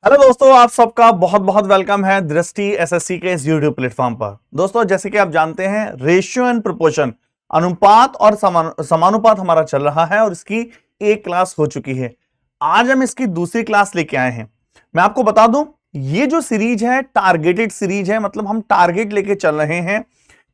Hello दोस्तों, आप सबका बहुत बहुत वेलकम है दृष्टि एसएससी के इस यूट्यूब प्लेटफॉर्म पर। दोस्तों, जैसे कि आप जानते हैं, रेशियो एंड प्रोपोर्शन, अनुपात और समानुपात हमारा चल रहा है और इसकी एक क्लास हो चुकी है। आज हम इसकी दूसरी क्लास लेके आए हैं। मैं आपको बता दूं, ये जो सीरीज है टारगेटेड सीरीज है, मतलब हम टारगेट लेके चल रहे हैं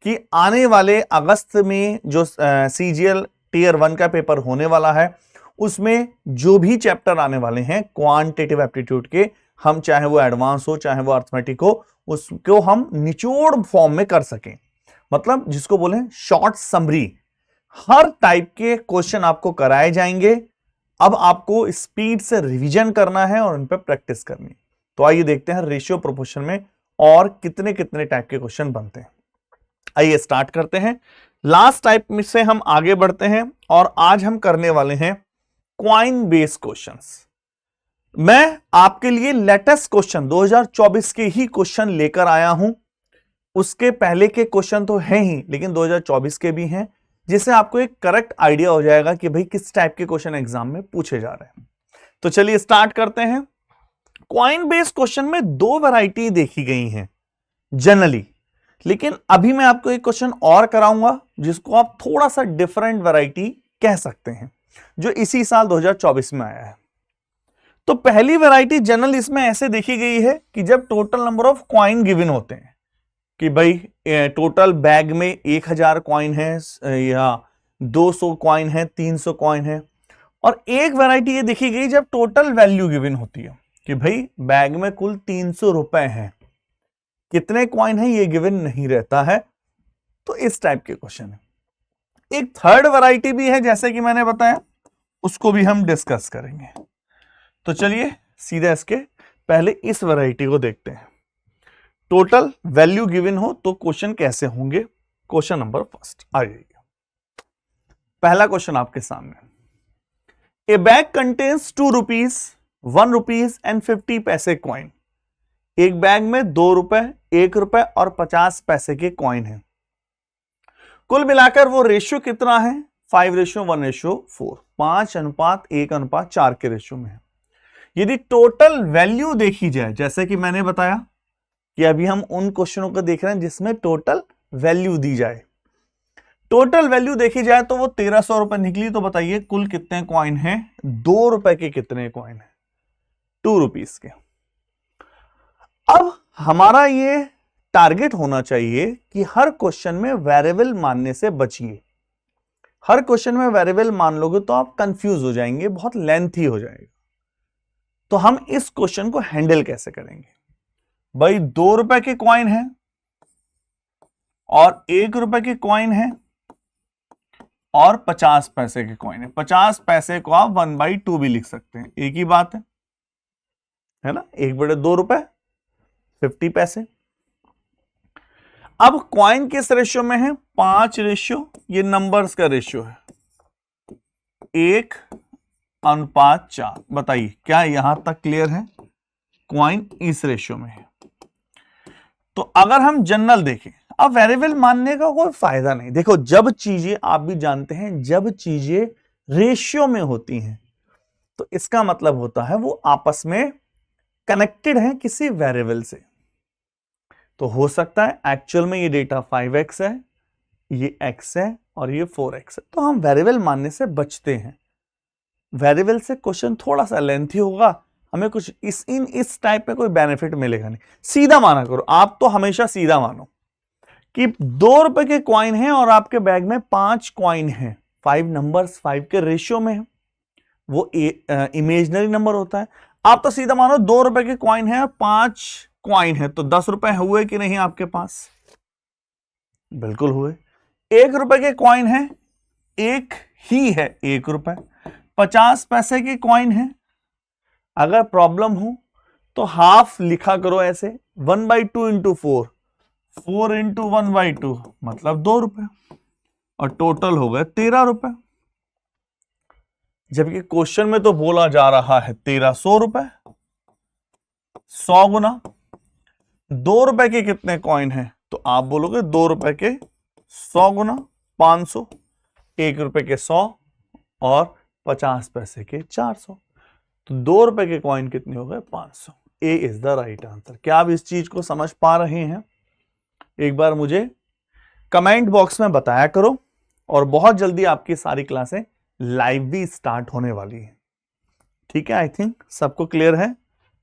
कि आने वाले अगस्त में जो सीजीएल टीयर 1 का पेपर होने वाला है, उसमें जो भी चैप्टर आने वाले हैं क्वांटिटेटिव एप्टीट्यूड के, हम चाहे वो एडवांस हो चाहे वो अर्थमेटिक हो, उसको हम निचोड़ फॉर्म में कर सकें। मतलब जिसको बोले शॉर्ट समरी, हर टाइप के क्वेश्चन आपको कराए जाएंगे। अब आपको स्पीड से रिवीजन करना है और उन पर प्रैक्टिस करनी है। तो आइए देखते हैं रेशियो प्रोपोर्शन में और कितने कितने टाइप के क्वेश्चन बनते हैं। आइए स्टार्ट करते हैं। लास्ट टाइप में से हम आगे बढ़ते हैं और आज हम करने वाले हैं क्वाइन बेस्ड क्वेश्चंस। मैं आपके लिए लेटेस्ट क्वेश्चन 2024 के ही क्वेश्चन लेकर आया हूं। उसके पहले के क्वेश्चन तो हैं ही, लेकिन 2024 के भी हैं, जिससे आपको एक करेक्ट आइडिया हो जाएगा कि भाई किस टाइप के क्वेश्चन एग्जाम में पूछे जा रहे हैं। तो चलिए स्टार्ट करते हैं। क्वाइन बेस्ड क्वेश्चन में दो वैरायटी देखी गई हैं जनरली, लेकिन अभी मैं आपको एक क्वेश्चन और कराऊंगा जिसको आप थोड़ा सा डिफरेंट वैरायटी कह सकते हैं, जो इसी साल 2024 में आया है। तो पहली वैरायटी जनरल इसमें ऐसे देखी गई है कि जब total number of coin given होते हैं कि भाई टोटल बैग में 1000 कॉइन है या 200 कॉइन है, 300 कॉइन है। और एक वैरायटी ये देखी गई जब टोटल वैल्यू गिवन होती है कि भाई बैग में कुल 300 रुपए हैं, कितने कॉइन है ये गिवन नहीं रहता है। तो इस टाइप के क्वेश्चन है। एक थर्ड वैरायटी भी है, जैसे कि मैंने बताया, उसको भी हम डिस्कस करेंगे। तो चलिए सीधे इसके पहले इस वैरायटी को देखते हैं। टोटल वैल्यू गिवन हो तो क्वेश्चन कैसे होंगे। क्वेश्चन नंबर फर्स्ट आ जाइए। पहला क्वेश्चन आपके सामने। ए bag contains 2 rupees, 1 rupees and 50 पैसे कॉइन। एक बैग में 2 रुपए, 1 रुपए और 50 पैसे के कॉइन है। कुल मिलाकर वो रेशियो कितना है? 5:1:4, 5:1:4 के रेशियो में है। यदि टोटल वैल्यू देखी जाए, जैसे कि मैंने बताया कि अभी हम उन क्वेश्चनों को देख रहे हैं जिसमें टोटल वैल्यू दी जाए, टोटल वैल्यू देखी जाए तो वो 1300 रुपए निकली। तो बताइए कुल कितने कॉइन हैं? 2 रुपए के कितने कॉइन हैं? 2 रुपीज के। अब हमारा ये टारगेट होना चाहिए कि हर क्वेश्चन में वेरिएबल मानने से बचिए। हर क्वेश्चन में वेरिएबल मान लोगे तो आप कंफ्यूज हो जाएंगे, बहुत लेंथी हो जाएगा। तो हम इस क्वेश्चन को हैंडल कैसे करेंगे? भाई 2 रुपए के कॉइन है और 1 रुपए के कॉइन है और 50 पैसे के कॉइन है। 50 पैसे को आप 1/2 भी लिख सकते हैं, एक ही बात है ना। 1/2 रुपए 50 पैसे। अब कॉइन किस रेशियो में है? 5 रेशियो, ये नंबर्स का रेशियो है, 1:4। बताइए क्या यहां तक क्लियर है? कॉइन इस रेशियो में है। तो अगर हम जनरल देखें, अब वेरिएबल मानने का कोई फायदा नहीं। देखो, जब चीजें, आप भी जानते हैं, जब चीजें रेशियो में होती हैं तो इसका मतलब होता है वो आपस में कनेक्टेड है किसी वेरिएबल से। तो हो सकता है एक्चुअल में ये डेटा 5x है, ये x है और ये 4x है। तो हम वेरिएबल मानने से बचते हैं। वेरिएबल से क्वेश्चन थोड़ा सा लेंथी होगा, हमें कुछ इस टाइप में कोई बेनिफिट मिलेगा नहीं। सीधा माना करो, आप तो हमेशा सीधा मानो कि 2 रुपए के कॉइन है और आपके बैग में 5 कॉइन है। 5 नंबर्स 5 के रेशियो में है, वो इमेजिनरी नंबर होता है। आप तो सीधा मानो 2 रुपए के कॉइन है और 5 कॉइन है, तो 10 रुपए हुए कि नहीं आपके पास? बिल्कुल हुए। 1 रुपए के कॉइन है, एक ही है 1 रुपए। 50 पैसे के कॉइन है, अगर प्रॉब्लम हो तो हाफ लिखा करो ऐसे, 1/2 इंटू 4, 4 इंटू 1/2 मतलब 2 रुपए, और टोटल हो गए 13 रुपए। जबकि क्वेश्चन में तो बोला जा रहा है 1300 रुपए। 100 गुना 2 रुपए के कितने कॉइन हैं? तो आप बोलोगे 2 रुपए के 100 गुना 500, 1 रुपए के 100 और 50 पैसे के 400। तो 2 रुपए के कॉइन कितने हो गए? 500। ए इज द राइट आंसर। क्या आप इस चीज को समझ पा रहे हैं? एक बार मुझे कमेंट बॉक्स में बताया करो। और बहुत जल्दी आपकी सारी क्लासें लाइव भी स्टार्ट होने वाली है। ठीक है, आई थिंक सबको क्लियर है।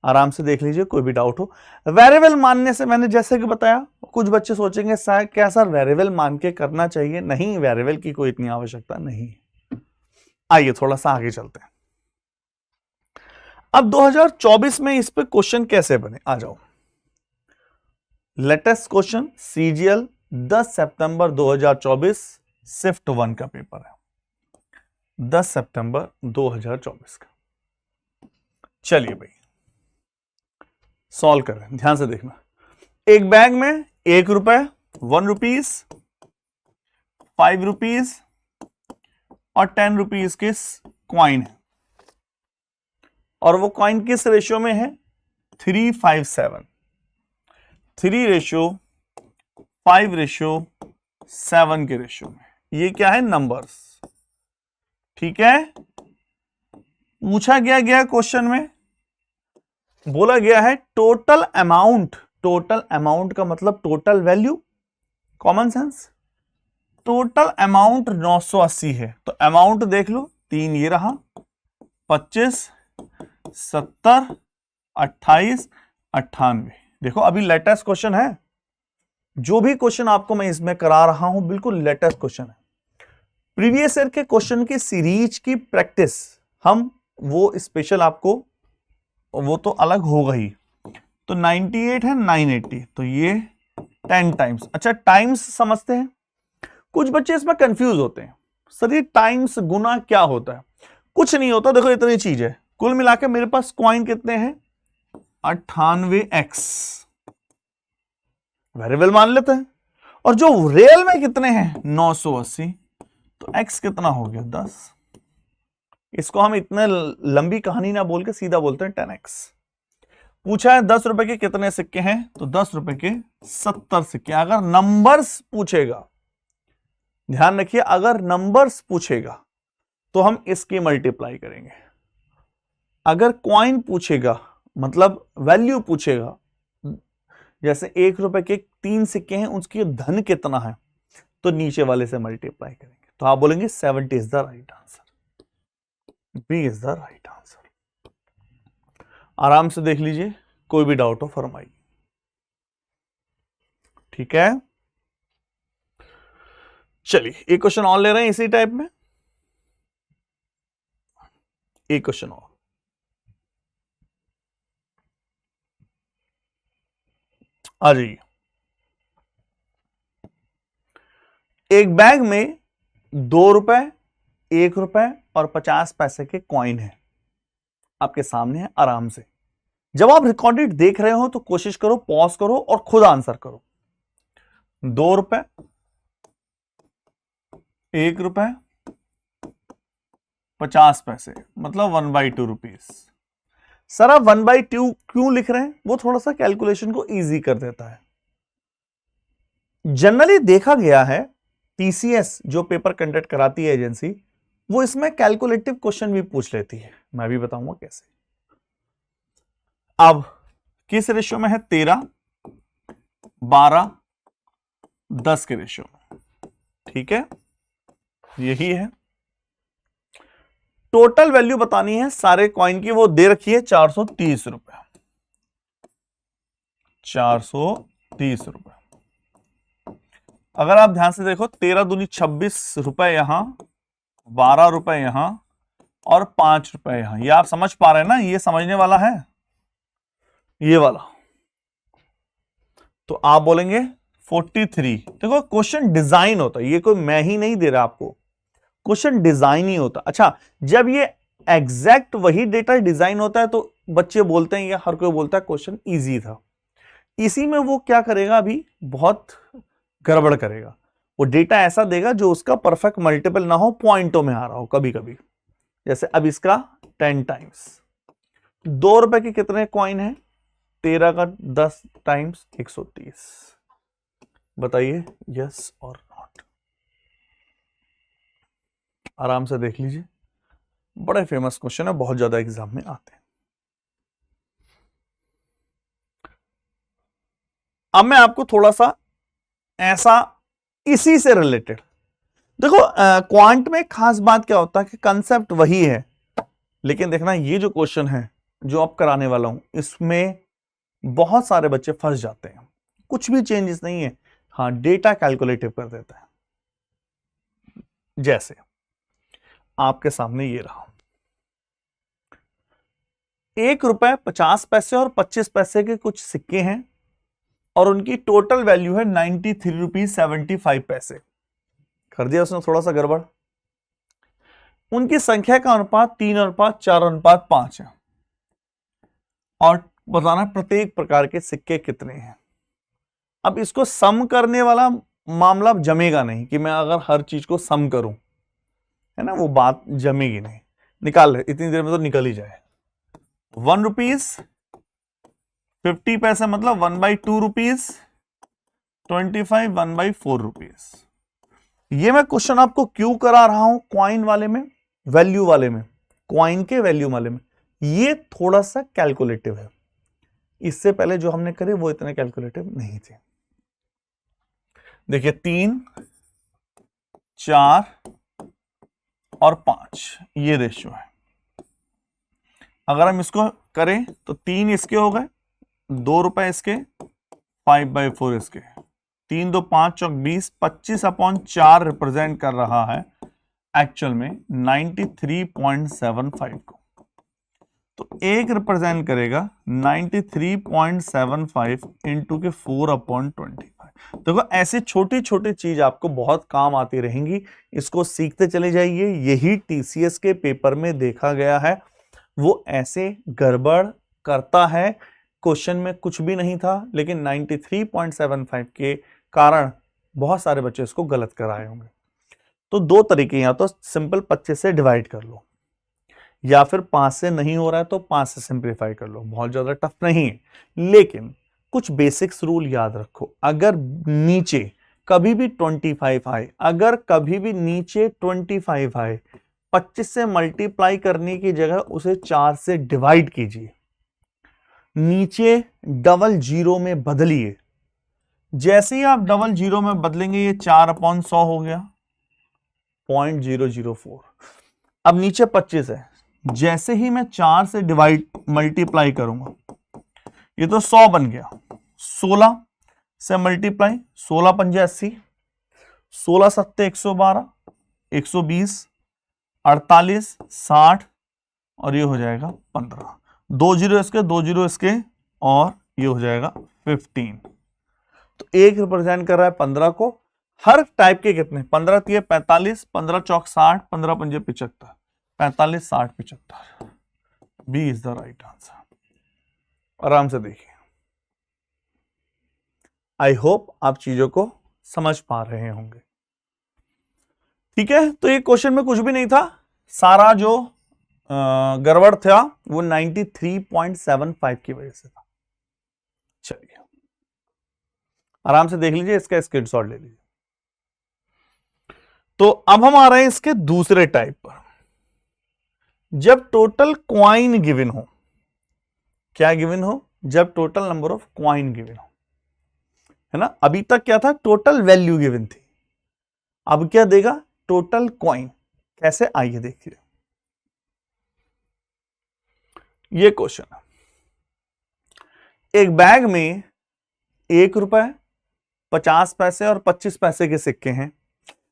आराम से देख लीजिए, कोई भी डाउट हो। वेरिएबल मानने से मैंने जैसे कि बताया, कुछ बच्चे सोचेंगे क्या सर वेरिएबल मान के करना चाहिए? नहीं, वेरिएबल की कोई इतनी आवश्यकता नहीं। आइए थोड़ा सा आगे चलते हैं। अब 2024 में इस पे क्वेश्चन कैसे बने, आ जाओ। लेटेस्ट क्वेश्चन सीजीएल 10 सितंबर 2024 शिफ्ट 1 का पेपर है, 10 सितंबर 2024 का। चलिए भाई सॉल्व करें, ध्यान से देखना। एक बैग में 1 रुपए, 1 रुपीज, 5 रुपीज और 10 रुपीज के कॉइन है। और वो कॉइन किस रेशियो में है? 3:5:7। 3:5:7 के रेशियो में। ये क्या है? नंबर्स। ठीक है, पूछा गया क्वेश्चन में, बोला गया है टोटल अमाउंट। टोटल अमाउंट का मतलब total value, common sense. Total amount 980 है, तो अमाउंट देख लो, 3 ये रहा, 25, 70, 28, 98। देखो अभी लेटेस्ट क्वेश्चन है। जो भी क्वेश्चन आपको मैं इसमें करा रहा हूं बिल्कुल लेटेस्ट क्वेश्चन है। प्रीवियस ईयर के क्वेश्चन की सीरीज की प्रैक्टिस हम वो स्पेशल आपको, वो तो अलग होगा ही। तो 98 है 980, तो ये 10 टाइम्स। अच्छा टाइम्स समझते हैं, कुछ बच्चे इसमें कंफ्यूज होते हैं, सर ये टाइम्स गुना क्या होता है? कुछ नहीं होता, देखो इतनी चीज है। कुल मिलाकर मेरे पास कॉइन कितने हैं? 98x, वेरिएबल मान लेते हैं। और जो रियल में कितने हैं? 980, तो x कितना हो गया? 10। इसको हम इतने लंबी कहानी ना बोल के सीधा बोलते हैं 10x। पूछा है 10 रुपए के कितने सिक्के हैं? तो 10 रुपए के 70 सिक्के। अगर नंबर्स पूछेगा, ध्यान रखिए, अगर नंबर्स पूछेगा तो हम इसकी मल्टीप्लाई करेंगे। अगर कॉइन पूछेगा मतलब वैल्यू पूछेगा, जैसे 1 रुपए के 3 सिक्के हैं, उसकी धन कितना है, तो नीचे वाले से मल्टीप्लाई करेंगे। तो आप बोलेंगे 70 is the right answer, B is the right answer. आराम से देख लीजिए, कोई भी डाउट हो फरमाइए। ठीक है, चलिए एक क्वेश्चन और ले रहे हैं इसी टाइप में। एक क्वेश्चन और, आ जाइए। एक बैग में 2 रुपए, 1 रुपए और 50 पैसे के कॉइन है, आपके सामने है। आराम से जब आप रिकॉर्डेड देख रहे हो तो कोशिश करो पॉज करो और खुद आंसर करो। 2 रुपए, 1 रुपए, 50 पैसे, मतलब 1/2 रुपीज। सर आप 1/2 क्यों लिख रहे हैं? वो थोड़ा सा कैलकुलेशन को इजी कर देता है। जनरली देखा गया है टीसीएस जो पेपर कंडक्ट कराती है एजेंसी, वो इसमें कैलकुलेटिव क्वेश्चन भी पूछ लेती है। मैं भी बताऊंगा कैसे। अब किस रेशियो में है? 13, 12, 10 के रेशियो में। ठीक है, यही है। टोटल वैल्यू बतानी है सारे कॉइन की, वो दे रखी है 430 रुपए। 430 रुपए। अगर आप ध्यान से देखो, 13 दूनी 26 रुपए यहां, 12 रुपए यहां और 5 रुपए यहां। ये आप समझ पा रहे हैं ना? ये समझने वाला है ये वाला। तो आप बोलेंगे 43। देखो क्वेश्चन डिजाइन होता है, ये कोई मैं ही नहीं दे रहा आपको, क्वेश्चन डिजाइन ही होता। अच्छा जब ये एग्जैक्ट वही डेटा डिजाइन होता है तो बच्चे बोलते हैं या हर कोई बोलता है क्वेश्चन इजी था। इसी में वो क्या करेगा, अभी बहुत गड़बड़ करेगा। वो डेटा ऐसा देगा जो उसका परफेक्ट मल्टीपल ना हो, पॉइंटों में आ रहा हो कभी कभी। जैसे अब इसका 10 टाइम्स। 2 रुपए के कितने कॉइन है? 13 का 10 टाइम्स 130। बताइए यस और नॉट। आराम से देख लीजिए, बड़े फेमस क्वेश्चन है, बहुत ज्यादा एग्जाम में आते हैं। अब मैं आपको थोड़ा सा ऐसा इसी से रिलेटेड, देखो क्वांट में खास बात क्या होता है कि कंसेप्ट वही है, लेकिन देखना ये जो क्वेश्चन है जो अब कराने वाला हूं इसमें बहुत सारे बच्चे फंस जाते हैं। कुछ भी चेंजेस नहीं है, हाँ डेटा कैलकुलेटिव कर देता है। जैसे आपके सामने ये रहा, 1 रुपए 50 पैसे और 25 पैसे के कुछ सिक्के हैं और उनकी टोटल वैल्यू है 93 रुपीज 75 पैसे। कर दिया उसने थोड़ा सा गड़बड़। उनकी संख्या का अनुपात 3:4:5 है और बताना प्रत्येक प्रकार के सिक्के कितने हैं। अब इसको सम करने वाला मामला जमेगा नहीं कि मैं अगर हर चीज को सम करूं, है ना, वो बात जमेगी नहीं। निकाल ले, इतनी देर में तो निकल ही जाए। 1 रुपीज 50 पैसे मतलब 1/2 रुपीज 25 1/4 रुपीज। ये मैं क्वेश्चन आपको क्यों करा रहा हूं क्वाइन वाले में, वैल्यू वाले में, क्वाइन के वैल्यू वाले में, ये थोड़ा सा कैलकुलेटिव है। इससे पहले जो हमने करे वो इतने कैलकुलेटिव नहीं थे। देखिए 3 4 और 5 ये रेशियो है। अगर हम इसको करें तो 3 इसके हो गए, 2 रुपए इसके, 5/4 इसके, 3 2 5 चौक 20, 25/4 रिप्रेजेंट कर रहा है एक्चुअल में 93.75 को। तो एक रिप्रेजेंट करेगा 93.75 इंटू के 4/25। देखो ऐसी छोटी छोटी चीज आपको बहुत काम आती रहेंगी, इसको सीखते चले जाइए। यही टीसीएस के पेपर में देखा गया है, वो ऐसे गड़बड़ करता है। क्वेश्चन में कुछ भी नहीं था, लेकिन 93.75 के कारण बहुत सारे बच्चे इसको गलत कराए होंगे। तो दो तरीके, या तो सिंपल 25 से डिवाइड कर लो, या फिर 5 से नहीं हो रहा है तो 5 से सिंप्लीफाई कर लो। बहुत ज्यादा टफ नहीं है, लेकिन कुछ बेसिक्स रूल याद रखो। अगर नीचे कभी भी 25 आए, अगर कभी भी नीचे 25 आए, 25 से मल्टीप्लाई करने की जगह उसे 4 से डिवाइड कीजिए, नीचे डबल जीरो में बदलिए। जैसे ही आप डबल जीरो में बदलेंगे ये 4/100 हो गया 0.004। अब नीचे 25 है, जैसे ही मैं 4 से डिवाइड मल्टीप्लाई करूंगा ये तो 100 बन गया। 16 से मल्टीप्लाई, 16 पंजे 80, 16 सत्ते 112, 120, 48, 60 और ये हो जाएगा 15। 2 जीरो इसके, 2 जीरो इसके और ये हो जाएगा 15। तो एक रिप्रेजेंट कर रहा है 15 को। हर टाइप के कितने, 15 3 45, 15 चौक 60, 15 पंजे 75, 45 60 75। B is the right answer. आराम से देखिए। आई होप आप चीजों को समझ पा रहे होंगे। ठीक है, तो ये क्वेश्चन में कुछ भी नहीं था, सारा जो गड़बड़ था वो 93.75 की वजह से था। चलिए आराम से देख लीजिए, इसका स्क्रीनशॉट ले लीजिए। तो अब हम आ रहे हैं इसके दूसरे टाइप पर। जब टोटल क्वाइन गिवन हो, क्या गिवन हो, जब total number of coin given हो, है ना। अभी तक क्या था, टोटल वैल्यू गिवन थी, अब क्या देगा, टोटल क्वाइन। कैसे, आइए देखिए। ये क्वेश्चन है, एक बैग में 1 रुपए 50 पैसे और 25 पैसे के सिक्के हैं।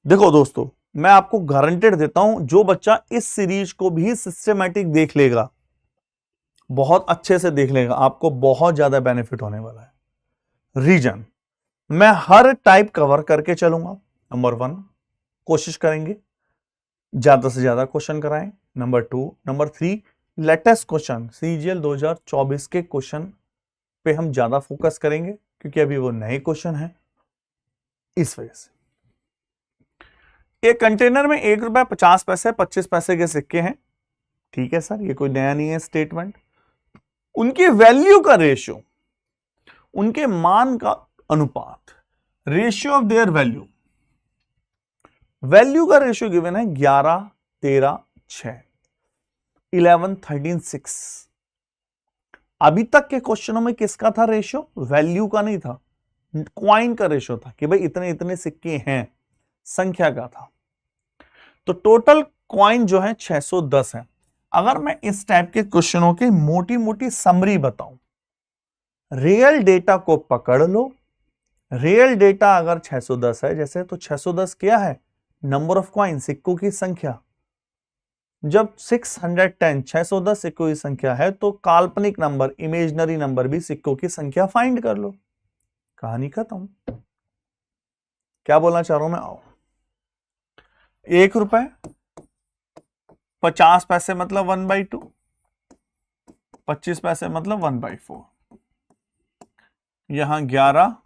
देखो दोस्तों, मैं आपको गारंटेड देता हूं, जो बच्चा इस सीरीज को भी सिस्टमैटिक देख लेगा, बहुत अच्छे से देख लेगा, आपको बहुत ज्यादा बेनिफिट होने वाला है। रीजन, मैं हर टाइप कवर करके चलूंगा। नंबर 1, कोशिश करेंगे ज्यादा से ज्यादा क्वेश्चन कराएं। Number 2, number 3, latest question CGL 2024 के क्वेश्चन पे हम ज्यादा फोकस करेंगे, क्योंकि अभी वो नए क्वेश्चन हैं, इस वजह से। एक कंटेनर में 1 रुपए 50 पैसे 25 पैसे के सिक्के हैं। ठीक है सर, ये कोई नया नहीं है स्टेटमेंट। उनकी वैल्यू का रेशियो, उनके मान का अनुपात, ratio of their value, value का रेशियो गिवन है 11 13 6, 11 13 6। अभी तक के क्वेश्चनों में किसका था रेशियो, वैल्यू का नहीं था, क्वाइन का रेशियो था कि भाई इतने इतने सिक्के हैं, संख्या का था। तो टोटल क्वाइन जो है 610 है। अगर मैं इस टाइप के क्वेश्चनों की मोटी मोटी समरी बताऊं, रियल डेटा को पकड़ लो। रियल डेटा अगर 610 है जैसे, तो 610 क्या है? नंबर ऑफ क्वाइन, सिक्कों की संख्या। जब 610 610 सिक्कों की संख्या है, तो काल्पनिक नंबर, इमेजिनरी नंबर भी सिक्कों की संख्या फाइंड कर लो। कहानी खत्म। क्या बोलना चाह रहा हूं मैं? आओ, 1 रुपए 50 पैसे मतलब 1/2, 25 पैसे मतलब 1/4, यहां 11,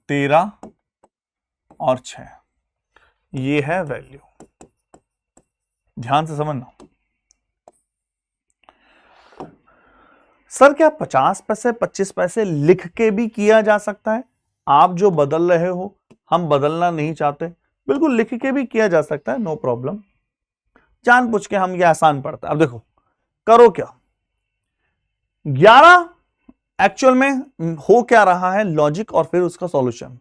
13 और 6, ये है वैल्यू। ध्यान से समझना। सर क्या 50 पैसे 25 पैसे लिख के भी किया जा सकता है? आप जो बदल रहे हो, हम बदलना नहीं चाहते, बिल्कुल लिख के भी किया जा सकता है, नो प्रॉब्लम। जानबूझ के हम ये आसान पड़ता है। अब देखो करो क्या, 11 एक्चुअल में हो क्या रहा है, लॉजिक और फिर उसका सॉल्यूशन।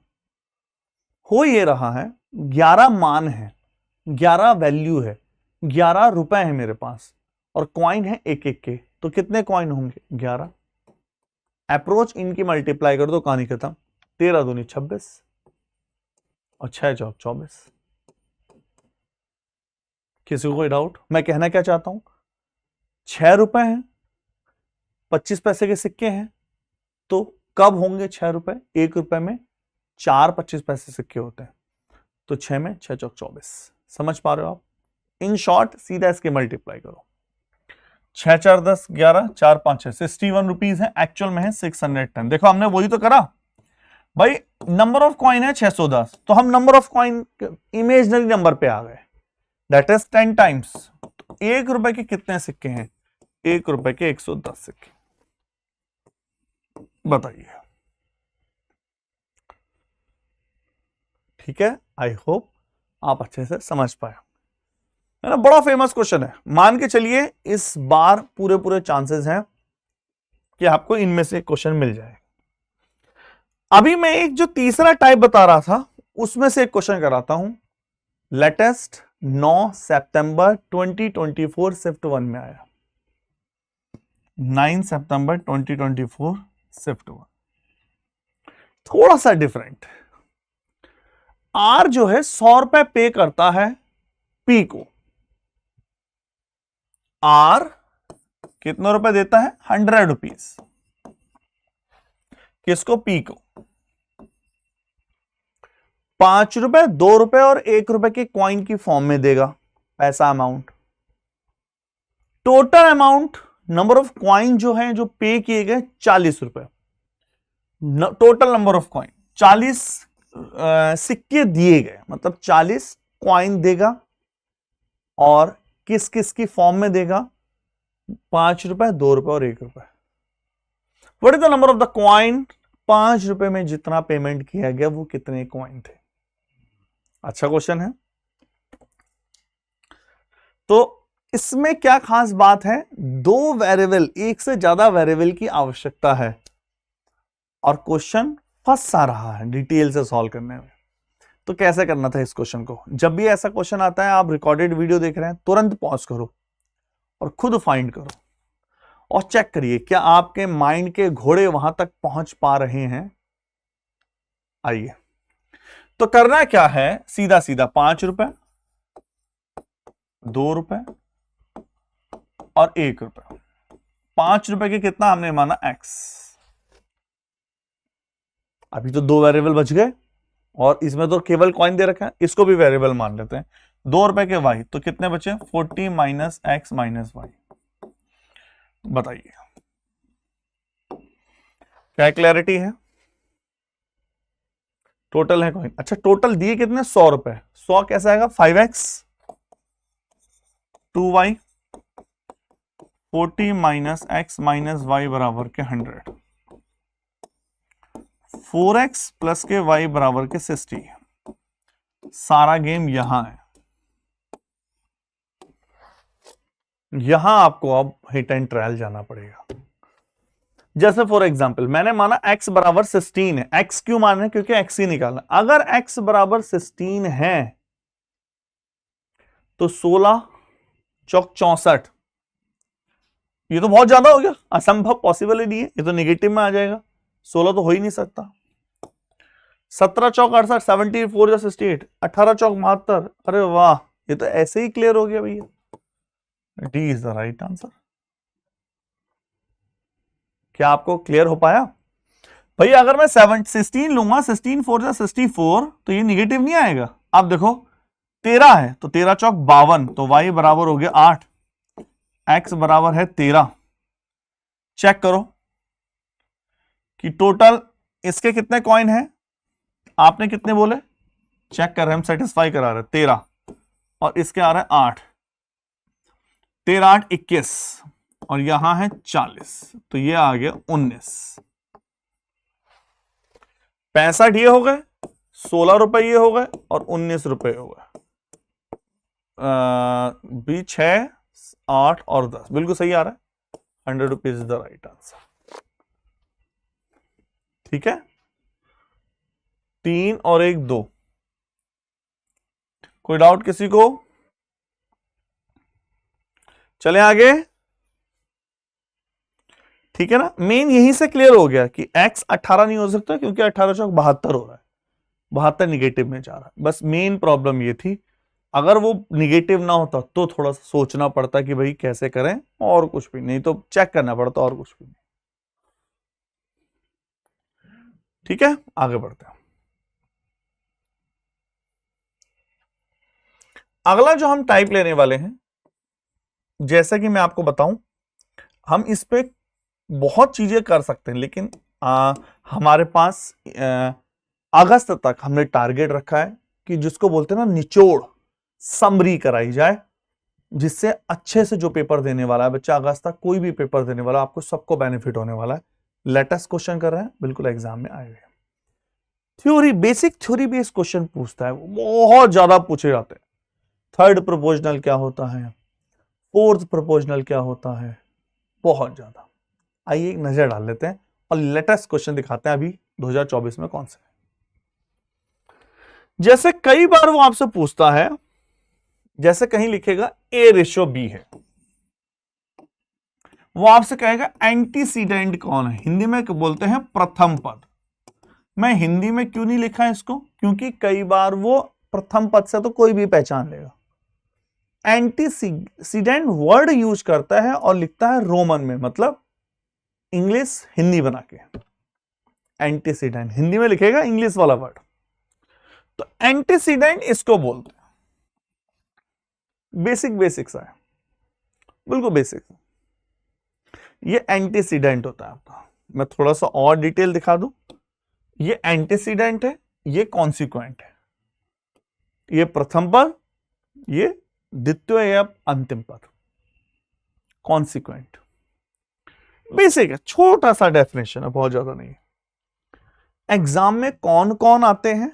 हो ये रहा है, 11 मान है, 11 वैल्यू है, 11 रुपए है मेरे पास, और क्वाइन है एक एक के, तो कितने क्वाइन होंगे? 11। अप्रोच इनकी मल्टीप्लाई कर दो, कहानी खत्म। 13 दूनी 26 और 6 चौक 24। किसी को कोई डाउट? मैं कहना क्या चाहता हूं, 6 रुपए हैं, 25 पैसे के सिक्के हैं, तो कब होंगे 6 रुपए? 1 रुपए में 4 25 पैसे सिक्के होते हैं, तो 6 में 6 चौक 24। समझ पा रहे हो आप? इन शॉर्ट सीधा इसके मल्टीप्लाई करो, 6 4 10 11, 4 5 6, 61 रुपीज है, एक्चुअल में है 610। देखो हमने वही तो करा भाई, नंबर ऑफ कॉइन है 610, तो हम number of coin imaginary number पे आ गए, दैट इज 10 टाइम्स। तो 1 रुपए के कितने सिक्के हैं? 1 रुपए के 110 सिक्के। बताइए। ठीक है, आई होप आप अच्छे से समझ पाए, है ना? बड़ा फेमस क्वेश्चन है, मान के चलिए इस बार पूरे पूरे चांसेस हैं कि आपको इनमें से क्वेश्चन मिल जाए। अभी मैं एक जो तीसरा टाइप बता रहा था, उसमें से एक क्वेश्चन कराता हूं। लेटेस्ट 9 सितंबर 2024 शिफ्ट 1 में आया, 9 सितंबर 2024 शिफ्ट 1। थोड़ा सा डिफरेंट। आर जो है 100 रुपए पे करता है पी को। आर कितने रुपए देता है? 100 रुपीज। किसको? पी को। 5 रुपए, 2 रुपए और 1 रुपए के कॉइन की फॉर्म में देगा पैसा, amount. Total amount, number of coin जो है जो पे किए गए 40 रुपए। टोटल नंबर ऑफ कॉइन 40 सिक्के दिए गए, मतलब 40 कॉइन देगा, और किस किस की फॉर्म में देगा? 5 रुपए, 2 रुपए और 1 रुपए। What is the number of the coin? 5 रुपए में जितना पेमेंट किया गया वो कितने कॉइन थे? अच्छा क्वेश्चन है। तो इसमें क्या खास बात है, 2 वेरिएबल, एक से ज्यादा वेरिएबल की आवश्यकता है, और क्वेश्चन फंस आ रहा है डिटेल से सॉल्व करने में। तो कैसे करना था इस क्वेश्चन को? जब भी ऐसा क्वेश्चन आता है, आप रिकॉर्डेड वीडियो देख रहे हैं, तुरंत पॉज करो और खुद फाइंड करो और चेक करिए क्या आपके माइंड के घोड़े वहां तक पहुंच पा रहे हैं। आइए, तो करना क्या है, सीधा सीधा 5 रुपए, 2 रुपए और 1 रुपए। 5 रुपए के कितना हमने माना? एक्स। अभी तो 2 वेरिएबल बच गए, और इसमें तो केवल कॉइन दे रखा है, इसको भी वेरिएबल मान लेते हैं। 2 रुपए के वाई, तो कितने बचे? 40 माइनस एक्स माइनस वाई। बताइए क्या क्लैरिटी है? टोटल है कॉइन। अच्छा, टोटल दिए कितने? 100 रुपए। 100 कैसे आएगा? 5x 2y 40 minus x minus Y बराबर के 100, 4x प्लस के y बराबर के 60। सारा गेम यहां है, यहां आपको अब हिट एंड ट्रायल जाना पड़ेगा। जैसे फॉर एग्जाम्पल मैंने माना x बराबर 16 है, x क्यों माना है? क्योंकि x ही निकालना। अगर x बराबर 16 है तो 16 चौक 64, ये तो बहुत ज्यादा हो गया, असंभव, पॉसिबल ही नहीं है, ये तो निगेटिव में आ जाएगा, 16 तो हो ही नहीं सकता। 17 चौक 68, 74 या 68, 18 चौक 72, अरे वाह, ये तो ऐसे ही क्लियर हो गया भैया। D is the right answer. क्या आपको क्लियर हो पाया भैया? अगर मैं 16 लूंगा, 16 4 या 64, तो ये निगेटिव नहीं आएगा। आप देखो 13 है तो 13 चौक 52, तो y बराबर हो गया 8, x बराबर है 13। चेक करो कि टोटल इसके कितने कॉइन हैं, आपने कितने बोले, चेक कर रहे हैं हम, सेटिस्फाई करा रहे, 13, और इसके आ रहे हैं 8, 13 8 21, और यहां है 40, तो ये आ गया 19। 65 ये हो गए, 16 रुपए ये हो गए, और 19 रुपए हो गए। 6 8 और 10 बिल्कुल सही आ रहा है। 100 rupees is the right answer. ठीक है, 3 और 1 2। कोई डाउट किसी को? चले आगे। ठीक है ना, मेन यहीं से क्लियर हो गया कि x 18 नहीं हो सकता क्योंकि 18 चौक 72 हो रहा है, 72 निगेटिव में जा रहा है। बस मेन प्रॉब्लम ये थी, अगर वो निगेटिव ना होता तो थोड़ा सा सोचना पड़ता कि भाई कैसे करें, और कुछ भी नहीं, तो चेक करना पड़ता, और कुछ भी नहीं। ठीक है, आगे बढ़ते हैं। अगला जो हम टाइप लेने वाले हैं, जैसा कि मैं आपको बताऊं, हम इस पे बहुत चीजें कर सकते हैं, लेकिन हमारे पास अगस्त तक हमने टारगेट रखा है कि जिसको बोलते हैं ना निचोड़, समरी कराई जाए, जिससे अच्छे से जो पेपर देने वाला है बच्चा, अगस्त तक कोई भी पेपर देने वाला, आपको सबको बेनिफिट होने वाला है। लेटेस्ट क्वेश्चन कर रहे हैं, बिल्कुल एग्जाम में आए हुए। Theory, basic theory based question पूछता है, बहुत ज्यादा पूछे जाते हैं। थर्ड प्रोपोर्शनल क्या होता है, फोर्थ प्रोपोर्शनल क्या होता है, बहुत ज्यादा। आइए एक नजर डाल लेते हैं और लेटेस्ट क्वेश्चन दिखाते हैं अभी 2024 में कौन से। जैसे कई बार वो आपसे पूछता है, जैसे कहीं लिखेगा A/B है, वो आपसे कहेगा एंटीसीडेंट कौन है, हिंदी में बोलते हैं प्रथम पद। मैं हिंदी में क्यों नहीं लिखा इसको, क्योंकि कई बार वो प्रथम पद से तो कोई भी पहचान लेगा। एंटीसीडेंट वर्ड यूज करता है और लिखता है रोमन में, मतलब इंग्लिश हिंदी बना के। एंटीसीडेंट हिंदी में लिखेगा इंग्लिश वाला वर्ड, तो एंटीसीडेंट इसको बोलते हैं। बेसिक सा है, बिल्कुल बेसिक। ये एंटीसीडेंट होता है आपका। मैं थोड़ा सा और डिटेल दिखा दूं, ये एंटीसीडेंट है, ये कॉन्सिक्वेंट है, ये प्रथम पद, ये द्वितीय या अंतिम पद, कॉन्सिक्वेंट। बेसिक है, छोटा सा डेफिनेशन है, बहुत ज्यादा नहीं। एग्जाम में कौन कौन आते हैं,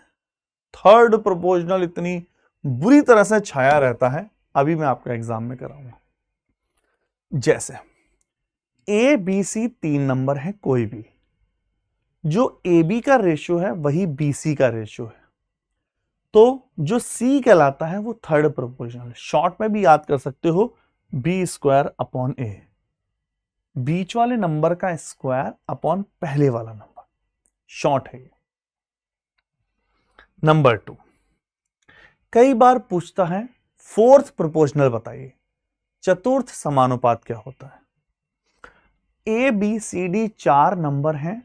थर्ड प्रोपोर्शनल इतनी बुरी तरह से छाया रहता है, अभी मैं आपको एग्जाम में कराऊंगा। जैसे ABC 3 नंबर है, कोई भी, जो AB का रेशियो है वही BC का रेशियो है, तो जो C कहलाता है वो थर्ड प्रोपोर्शनल है। शॉर्ट में भी याद कर सकते हो, B² A, बीच वाले नंबर का स्क्वायर अपॉन पहले वाला नंबर, शॉर्ट है ये। नंबर 2, कई बार पूछता है फोर्थ प्रोपोर्शनल बताइए, चतुर्थ समानुपात क्या होता है। ABCD 4 नंबर हैं,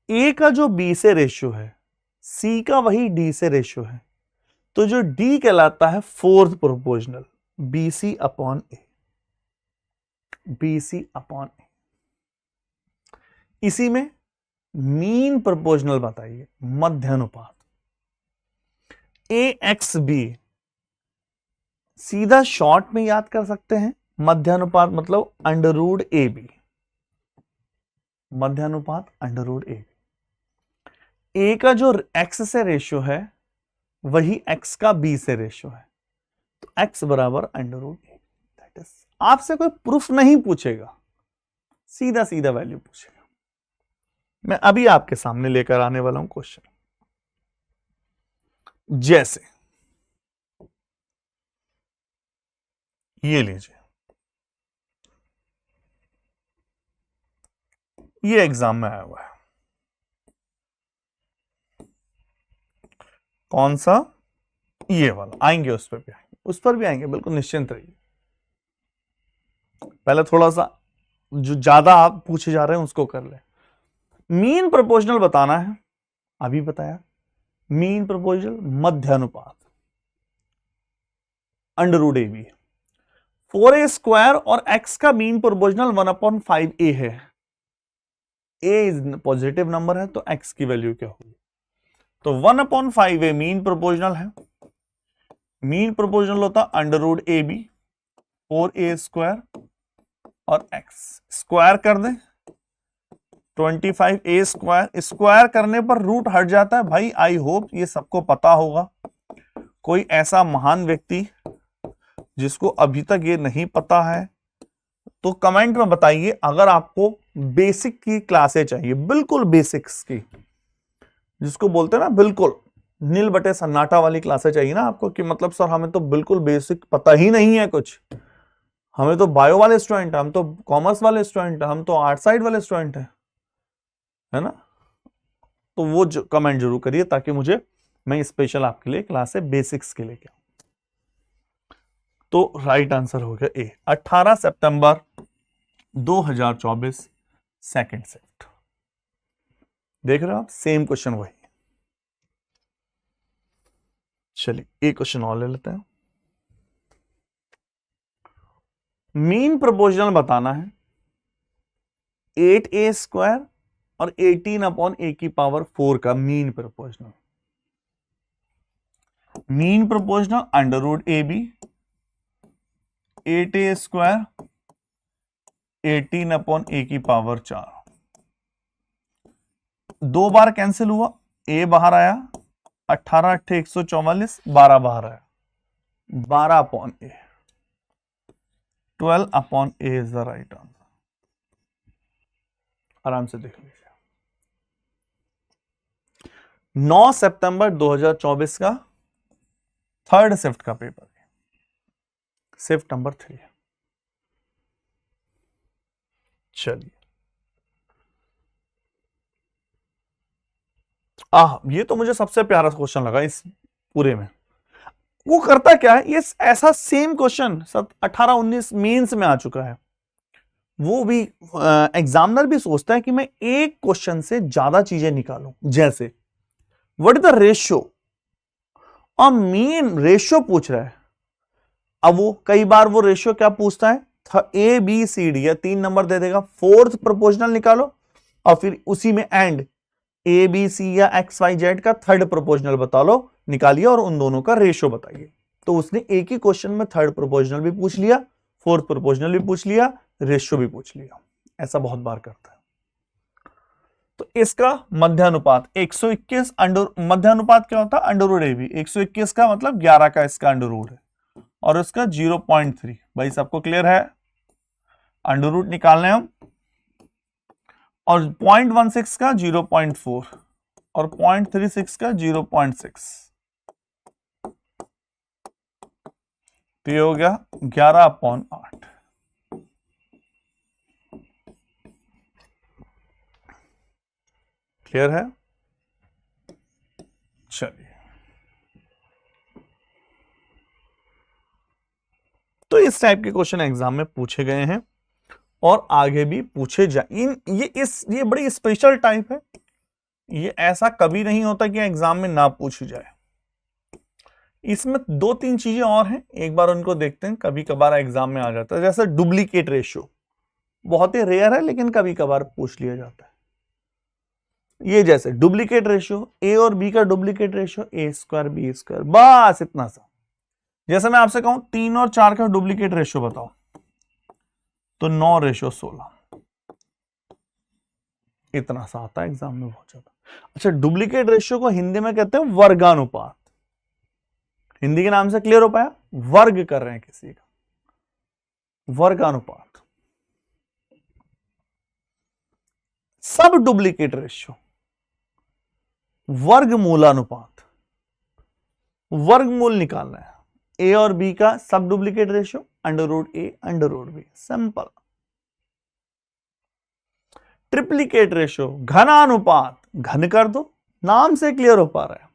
A का जो B से रेशियो है, C का वही D से रेशियो है, तो जो D कहलाता है फोर्थ प्रोपोर्शनल, BC/A, BC/A। इसी में मीन प्रोपोर्शनल बताइए, मध्यानुपात, AXB, सीधा शॉर्ट में याद कर सकते हैं, मध्यानुपात मतलब √AB, मध्यानुपात √AB। A का जो X से रेशियो है वही X का B से रेशियो है, तो X बराबर √AB। आपसे कोई प्रूफ नहीं पूछेगा, सीधा सीधा वैल्यू पूछेगा। मैं अभी आपके सामने लेकर आने वाला हूं क्वेश्चन। जैसे ये लीजिए, ये एग्जाम में आया हुआ है। कौन सा? ये वाला। आएंगे उस पर भी आएंगे, उस पर भी आएंगे, बिल्कुल निश्चिंत रहिए। पहले थोड़ा सा जो ज्यादा आप पूछे जा रहे हैं उसको कर ले। मीन प्रोपोर्शनल बताना है, अभी बताया। मीन प्रोपोर्शनल मध्य अनुपात under root A B. 4a square और x का मीन प्रोपोर्शनल 1/5a है। a पॉजिटिव नंबर है तो x की वैल्यू क्या होगी? तो 1/5a मीन प्रोपोर्शनल है। मीन प्रोपोर्शनल होता under root A B, 4a square और x स्क्वायर कर दें 25a स्क्वायर। स्क्वायर करने पर रूट हट जाता है भाई। आई होप ये सबको पता होगा। कोई ऐसा महान व्यक्ति जिसको अभी तक ये नहीं पता है तो कमेंट में बताइए। अगर आपको बेसिक की क्लासें चाहिए, बिल्कुल बेसिक्स की, जिसको बोलते हैं ना बिल्कुल नील बटे सन्नाटा वाली क्लासें चाहिए ना आपको, कि मतलब सर हमें तो बिल्कुल बेसिक पता ही नहीं है कुछ, हमें तो बायो वाले स्टूडेंट हैं, हम तो कॉमर्स वाले स्टूडेंट हैं, हम तो आर्ट साइड वाले स्टूडेंट हैं, है ना? तो वो कमेंट जरूर करिए ताकि मैं स्पेशल आपके लिए क्लास है बेसिक्स के लिए। क्या तो राइट आंसर हो गया ए। 18 सितंबर 2024 सेकंड शिफ्ट। देख रहे हो आप, सेम क्वेश्चन वही। चलिए एक क्वेश्चन और ले लेते हैं। मीन प्रोपोर्शनल बताना है 8a स्क्वायर और 18/a की पावर 4 का mean proportional. Mean proportional under root A B, 8a square 18/a की पावर 4। दो बार कैंसिल हुआ, a बाहर आया, 18 × 144, 12 बाहर आया, 12/a। 12/a is the right answer. आराम से देख लीजिए। 9 सितंबर 2024 का थर्ड शिफ्ट का पेपर है, शिफ्ट नंबर 3। चलिए ये तो मुझे सबसे प्यारा क्वेश्चन लगा इस पूरे में। वो करता क्या है, ये ऐसा सेम क्वेश्चन 18-19 मेंस में आ चुका है। वो भी एग्जामिनर भी सोचता है कि मैं एक क्वेश्चन से ज्यादा चीजें निकालूं। जैसे व्हाट इज द रेशियो, और मीन रेशियो पूछ रहा है। अब वो कई बार वो रेशियो क्या पूछता है, ए बी सी डी या 3 नंबर दे देगा, फोर्थ प्रोपोर्शनल निकालो और फिर उसी में एंड ए बी सी या एक्स वाई जेड का थर्ड प्रोपोर्शनल बता लो, निकालिए और उन दोनों का रेशियो बताइए। तो उसने एक ही क्वेश्चन में थर्ड प्रोपोर्शनल भी पूछ लिया, फोर्थ प्रोपोर्शनल भी पूछ लिया, रेशियो भी पूछ लिया। ऐसा बहुत बार करता है। तो इसका मध्यानुपात 121 अंडर, मध्यानुपात क्या होता है, अंडर रूट ए बी। 121 का मतलब 11 का इसका अंडर रूट है और उसका 0.3। भाई सबको क्लियर है? अंडर रूट निकालने हम, और 0.16 का 0.4 और 0.36 का 0.6, तो ये हो गया 11/8। क्लियर है? चलिए तो इस टाइप के क्वेश्चन एग्जाम में पूछे गए हैं और आगे भी पूछे जाए। ये बड़ी स्पेशल टाइप है। ये ऐसा कभी नहीं होता कि एग्जाम में ना पूछी जाए। इसमें 2-3 चीजें और हैं, एक बार उनको देखते हैं। कभी कभार एग्जाम में आ जाता है, जैसे डुप्लीकेट रेशियो, बहुत ही रेयर है लेकिन कभी कभार पूछ लिया जाता है। ये जैसे डुप्लीकेट रेशियो, ए और बी का duplicate ratio A square B square, बस इतना सा। जैसे मैं आपसे कहूं 3 और 4 का डुप्लीकेट रेशियो बताओ, तो 9:16, इतना सा आता है एग्जाम में बहुत ज्यादा। अच्छा, डुप्लीकेट रेशियो को हिंदी में कहते हैं वर्गानुपात। हिंदी के नाम से क्लियर हो पाया? वर्ग कर रहे हैं किसी का, वर्गानुपात। सब डुप्लीकेट रेशियो, वर्गमूलानुपात, वर्गमूल निकालना है। ए और बी का सब duplicate ratio under root A under root B, simple. Triplicate ratio, घनानुपात, घन कर दो, नाम से क्लियर हो पा रहा है।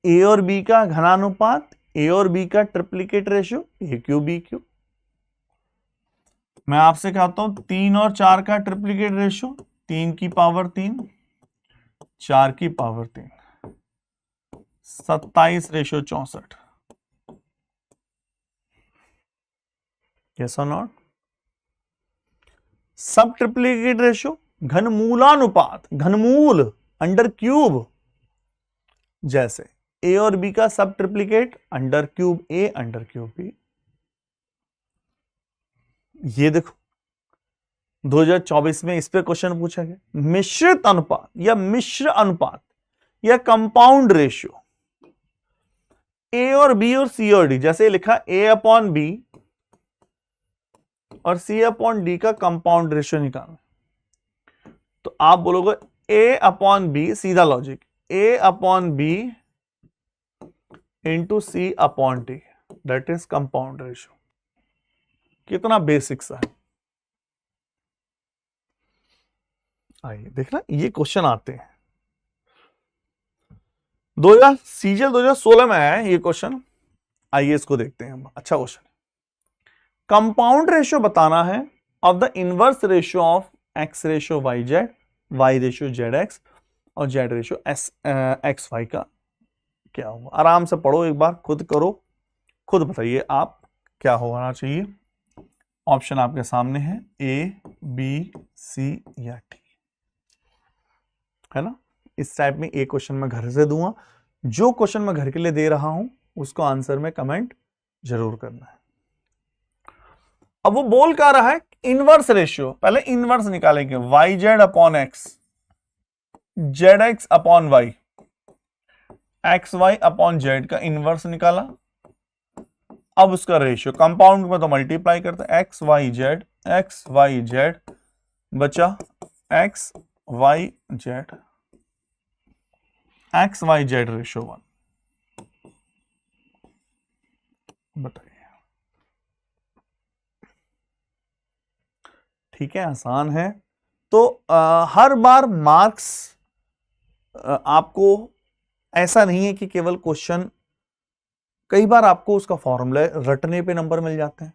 ए और बी का घनानुपात, ए और बी का ट्रिप्लीकेट रेशियो, ए क्यू बी क्यू। मैं आपसे कहता हूं 3 और 4 का ट्रिप्लीकेट रेशियो, 3 की पावर 3, 4 की पावर 3, 27/64। यस और नॉट? सब ट्रिप्लीकेट रेशियो, घनमूलानुपात, घनमूल अंडर क्यूब, जैसे ए और बी का सब triplicate under cube A under cube B. ये देखो 2024 में इस पे क्वेश्चन पूछा गया, मिश्रित अनुपात या मिश्र अनुपात या कंपाउंड रेशियो, ए और बी और सी और डी, जैसे लिखा ए अपॉन बी और सी अपॉन डी का कंपाउंड रेशियो निकालना, तो आप बोलोगे ए अपॉन बी, सीधा logic, A upon B into C upon D, that is compound ratio. कितना बेसिक सा है। आइए देखना, ये क्वेश्चन आते हैं 2016 में आया है ये क्वेश्चन। आइए इसको देखते हैं, अच्छा क्वेश्चन। कंपाउंड रेशियो बताना है of the inverse ratio of X ratio Y Z, Y ratio Z X और जेड रेशियो एस एक्स वाई का क्या होगा। आराम से पढ़ो, एक बार खुद करो, खुद बताइए आप क्या होना चाहिए। ऑप्शन आपके सामने है, ए बी सी या टी, है ना। इस टाइप में एक क्वेश्चन मैं घर से दूंगा, जो क्वेश्चन मैं घर के लिए दे रहा हूं उसको आंसर में कमेंट जरूर करना है। अब वो बोल क्या रहा है, इनवर्स रेशियो, पहले इनवर्स निकालेंगे, Y Z upon X, Z X upon Y, X Y upon Z का इनवर्स निकाला। अब उसका रेशियो कंपाउंड में तो मल्टीप्लाई करते हैं, एक्स वाई जेड बचा X Y Z, X Y Z ratio 1। बताइए, ठीक है, आसान है। तो हर बार मार्क्स आपको ऐसा नहीं है कि केवल क्वेश्चन, कई बार आपको उसका फॉर्मूला रटने पे नंबर मिल जाते हैं,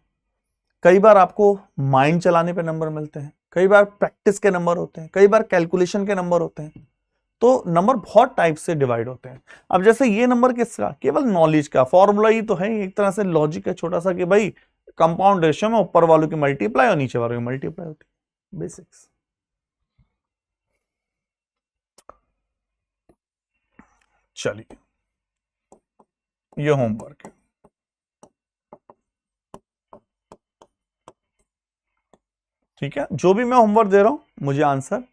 कई बार आपको माइंड चलाने पे नंबर मिलते हैं, कई बार प्रैक्टिस के नंबर होते हैं, कई बार कैलकुलेशन के नंबर होते हैं। तो नंबर बहुत टाइप से डिवाइड होते हैं। अब जैसे ये नंबर किसका, केवल नॉलेज का, फॉर्मूला ही तो है, एक तरह से लॉजिक है छोटा सा कि भाई कंपाउंड रेशियो में ऊपर वालों की मल्टीप्लाई और नीचे वालों की मल्टीप्लाई होती है, बेसिक्स। चलिए, ये होमवर्क है, ठीक है। जो भी मैं होमवर्क दे रहा हूं मुझे आंसर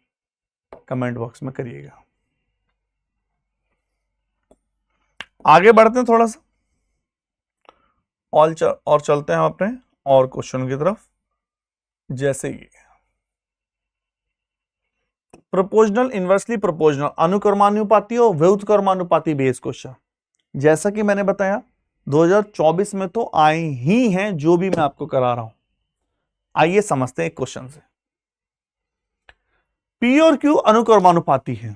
कमेंट बॉक्स में करिएगा। आगे बढ़ते हैं थोड़ा सा और चलते हैं अपने और क्वेश्चन की तरफ। जैसे ये प्रोपोर्शनल, इनवर्सली प्रोपोर्शनल, अनुक्रमानुपाती और व्युत्क्रमानुपाती बेस क्वेश्चन, जैसा कि मैंने बताया 2024 में तो आए ही हैं, जो भी मैं आपको करा रहा हूं। आइए समझते हैं क्वेश्चन से। पी और क्यू अनुक्रमानुपाती है।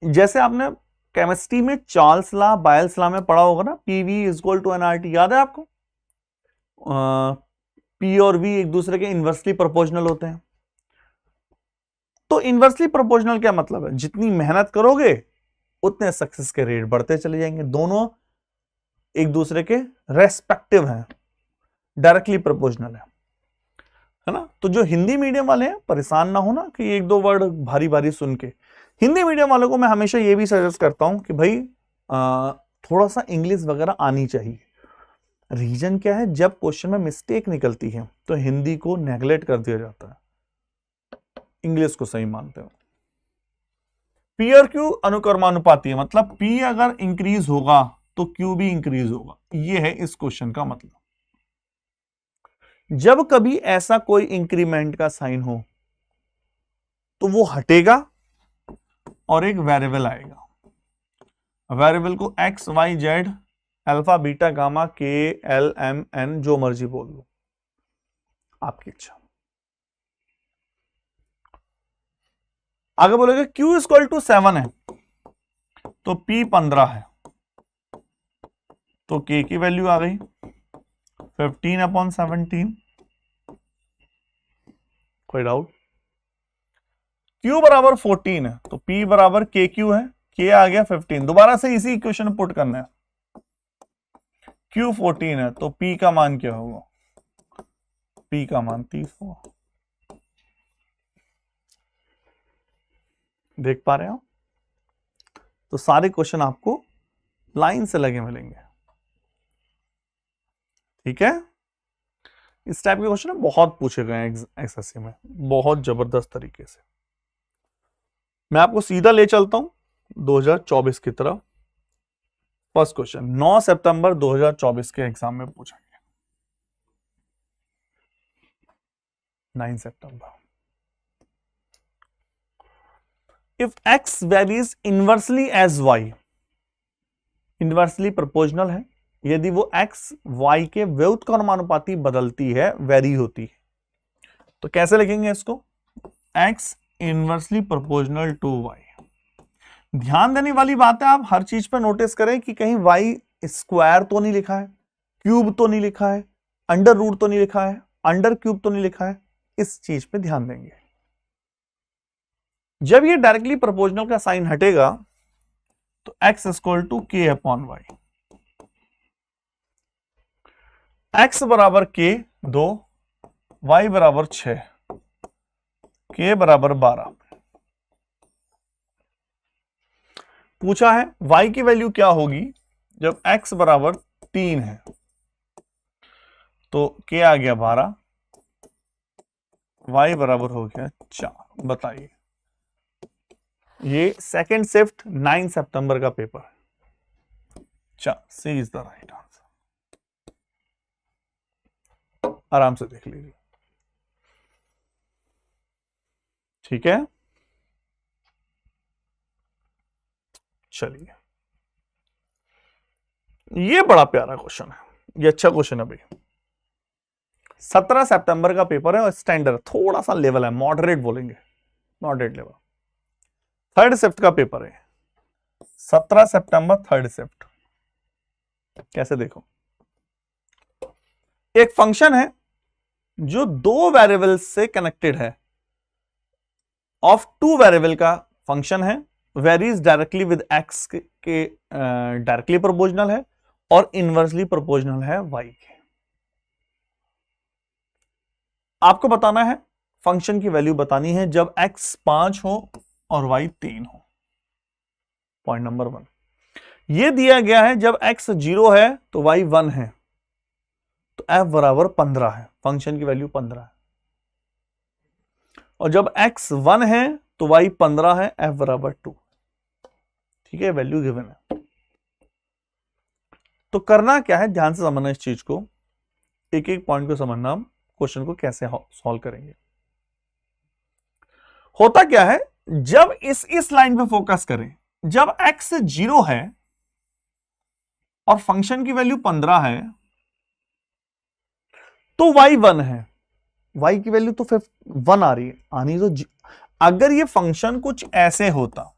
जैसे आपने केमिस्ट्री में चार्ल्स लॉ, बायल्स लॉ में पढ़ा होगा ना, PV is equal to NRT, याद है आपको? पी और वी एक दूसरे के इनवर्सली प्रोपोर्शनल होते हैं। तो इनवर्सली प्रोपोर्शनल क्या मतलब है, जितनी मेहनत करोगे उतने सक्सेस के रेट बढ़ते चले जाएंगे। दोनों एक दूसरे के रेस्पेक्टिव हैं, डायरेक्टली प्रोपोर्शनल है ना। तो जो हिंदी मीडियम वाले हैं परेशान ना होना कि एक दो वर्ड भारी भारी सुन के। हिंदी मीडियम वालों को मैं हमेशा ये भी सजेस्ट करता हूं कि भाई थोड़ा सा इंग्लिश वगैरह आनी चाहिए। रीजन क्या है, जब क्वेश्चन में मिस्टेक निकलती है तो हिंदी को नेग्लेक्ट कर दिया जाता है, इंग्लिश को सही मानते हो। पी और क्यू अनुक्रमानुपाती है, मतलब पी अगर इंक्रीज होगा तो क्यू भी इंक्रीज होगा, ये है इस क्वेश्चन का मतलब। जब कभी ऐसा कोई इंक्रीमेंट का साइन हो तो वो हटेगा और एक वेरिएबल आएगा। वेरिएबल को X Y Z alpha beta gamma के एल एम एन जो मर्जी बोल लो, आपकी इच्छा। आगे बोलोगे Q इक्वल टू 7 है तो P 15 है, तो K की वैल्यू आ गई 15/17। कोई डाउट? Q बराबर 14 है तो P बराबर KQ है, K आ गया 15। दोबारा से इसी इक्वेशन पुट करना है। Q 14 है तो P का मान क्या होगा? P का मान 30 होगा। देख पा रहे हो? तो सारे क्वेश्चन आपको लाइन से लगे मिलेंगे। ठीक है, इस टाइप के क्वेश्चन बहुत पूछे गए हैं एसएससी में, बहुत जबरदस्त तरीके से। मैं आपको सीधा ले चलता हूं 2024 की तरफ। फर्स्ट क्वेश्चन 9 सितंबर 2024 के एग्जाम में पूछा गया। 9 सितंबर। If x varies inversely as y, inversely proportional है, यदि वो x y के व्युत्क्रमानुपाती बदलती है, वेरी होती है, तो कैसे लिखेंगे इसको? x inversely proportional to y। ध्यान देने वाली बात है, आप हर चीज पे नोटिस करें कि कहीं y स्क्वायर तो नहीं लिखा है, क्यूब तो नहीं लिखा है, अंडर रूट तो नहीं लिखा है, अंडर क्यूब तो नहीं लिखा है। इस चीज पे ध्यान देंगे। जब ये डायरेक्टली प्रोपोर्शनल का साइन हटेगा तो x equal to k upon Y. x बराबर k 2, y बराबर 6, k बराबर 12। पूछा है y की वैल्यू क्या होगी जब x बराबर 3 है, तो k आ गया 12, y बराबर हो गया 4। बताइए, ये सेकंड शिफ्ट 9 सितंबर का पेपर है। सी इज द राइट आंसर। आराम से देख लीजिए। ठीक है, चलिए, ये बड़ा प्यारा क्वेश्चन है, ये अच्छा क्वेश्चन है भाई। 17 सितंबर का पेपर है और स्टैंडर्ड थोड़ा सा लेवल है, मॉडरेट बोलेंगे, मॉडरेट लेवल। थर्ड शिफ्ट का पेपर है, 17 सितंबर थर्ड शिफ्ट। कैसे देखो, एक फंक्शन है जो दो वेरिएबल से कनेक्टेड है, ऑफ टू वेरिएबल का फंक्शन है, वेरीज डायरेक्टली विद एक्स के डायरेक्टली प्रोपोर्शनल है और इनवर्सली प्रोपोर्शनल है वाई के। आपको बताना है, फंक्शन की वैल्यू बतानी है जब x 5 हो और y 3 हो। पॉइंट नंबर 1 ये दिया गया है, जब x 0 है तो y 1 है, तो f बराबर 15 है, फंक्शन की वैल्यू 15 है। और जब x 1 है तो y 15 है, f बराबर 2। ठीक है, वैल्यू गिवन है। तो करना क्या है, ध्यान से समझना इस चीज को, एक एक पॉइंट को समझना, क्वेश्चन को कैसे सॉल्व करेंगे। होता क्या है, जब इस लाइन पे फोकस करें, जब x 0 है और फंक्शन की वैल्यू 15 है तो y 1 है, y की वैल्यू तो 1 आ रही है, आनी तो अगर ये फंक्शन कुछ ऐसे होता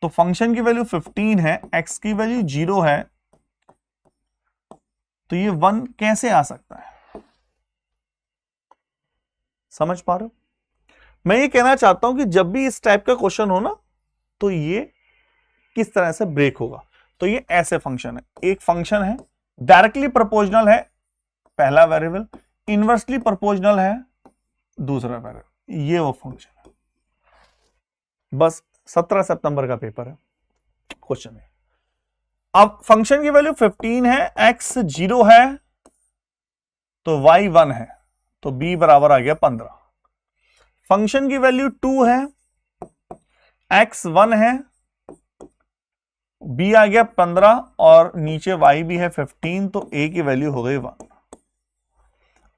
तो फंक्शन की वैल्यू 15 है, x की वैल्यू 0 है, तो ये 1 कैसे आ सकता है? समझ पा रहे हो? मैं ये कहना चाहता हूं कि जब भी इस टाइप का क्वेश्चन हो ना, तो ये किस तरह से ब्रेक होगा। तो ये ऐसे फंक्शन है, एक फंक्शन है डायरेक्टली प्रोपोर्शनल है पहला वेरिएबल, इनवर्सली प्रोपोर्शनल है दूसरा वेरिएबल, ये वो फंक्शन है। बस 17 सितंबर का पेपर है, क्वेश्चन है। अब फंक्शन की वैल्यू 15 है, x 0 है तो y 1 है, तो b बराबर आ गया 15। फंक्शन की वैल्यू 2 है, x 1 है, b आ गया 15 और नीचे y भी है 15, तो a की वैल्यू हो गई 1।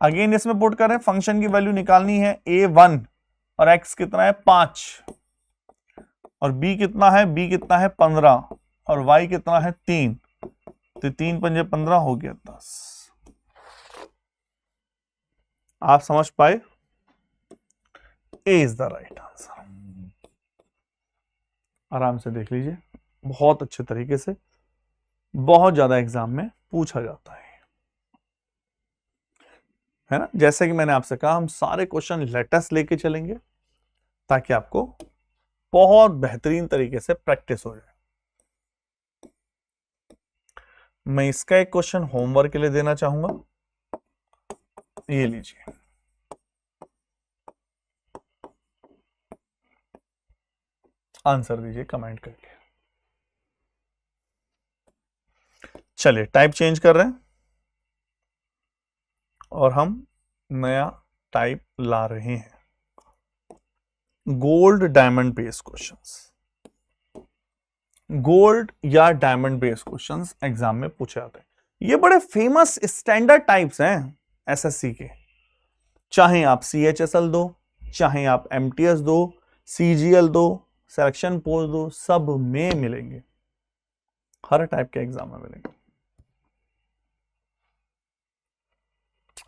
अगेन इसमें पुट करें, फंक्शन की वैल्यू निकालनी है a1 और x कितना है 5 और b कितना है 15 और y कितना है 3, तो 3 पंजे 15 हो गया 10। आप समझ पाए? ए इज द राइट आंसर। आराम से देख लीजिए, बहुत अच्छे तरीके से, बहुत ज्यादा एग्जाम में पूछा जाता है ना। जैसे कि मैंने आपसे कहा, हम सारे क्वेश्चन लेटेस्ट लेके चलेंगे ताकि आपको बहुत बेहतरीन तरीके से प्रैक्टिस हो जाए। मैं इसका एक क्वेश्चन होमवर्क के लिए देना चाहूंगा, ये लीजिए। आंसर दीजिए कमेंट करके। चलिए टाइप चेंज कर रहे हैं और हम नया टाइप ला रहे हैं। Gold diamond based questions, gold या डायमंड बेस्ड क्वेश्चंस एग्जाम में पूछे जाते हैं। ये बड़े फेमस स्टैंडर्ड टाइप्स हैं एसएससी के। चाहे आप CHSL दो, चाहे आप MTS दो, CGL दो, सिलेक्शन पोस्ट दो, सब में मिलेंगे, हर टाइप के एग्जाम में मिलेंगे।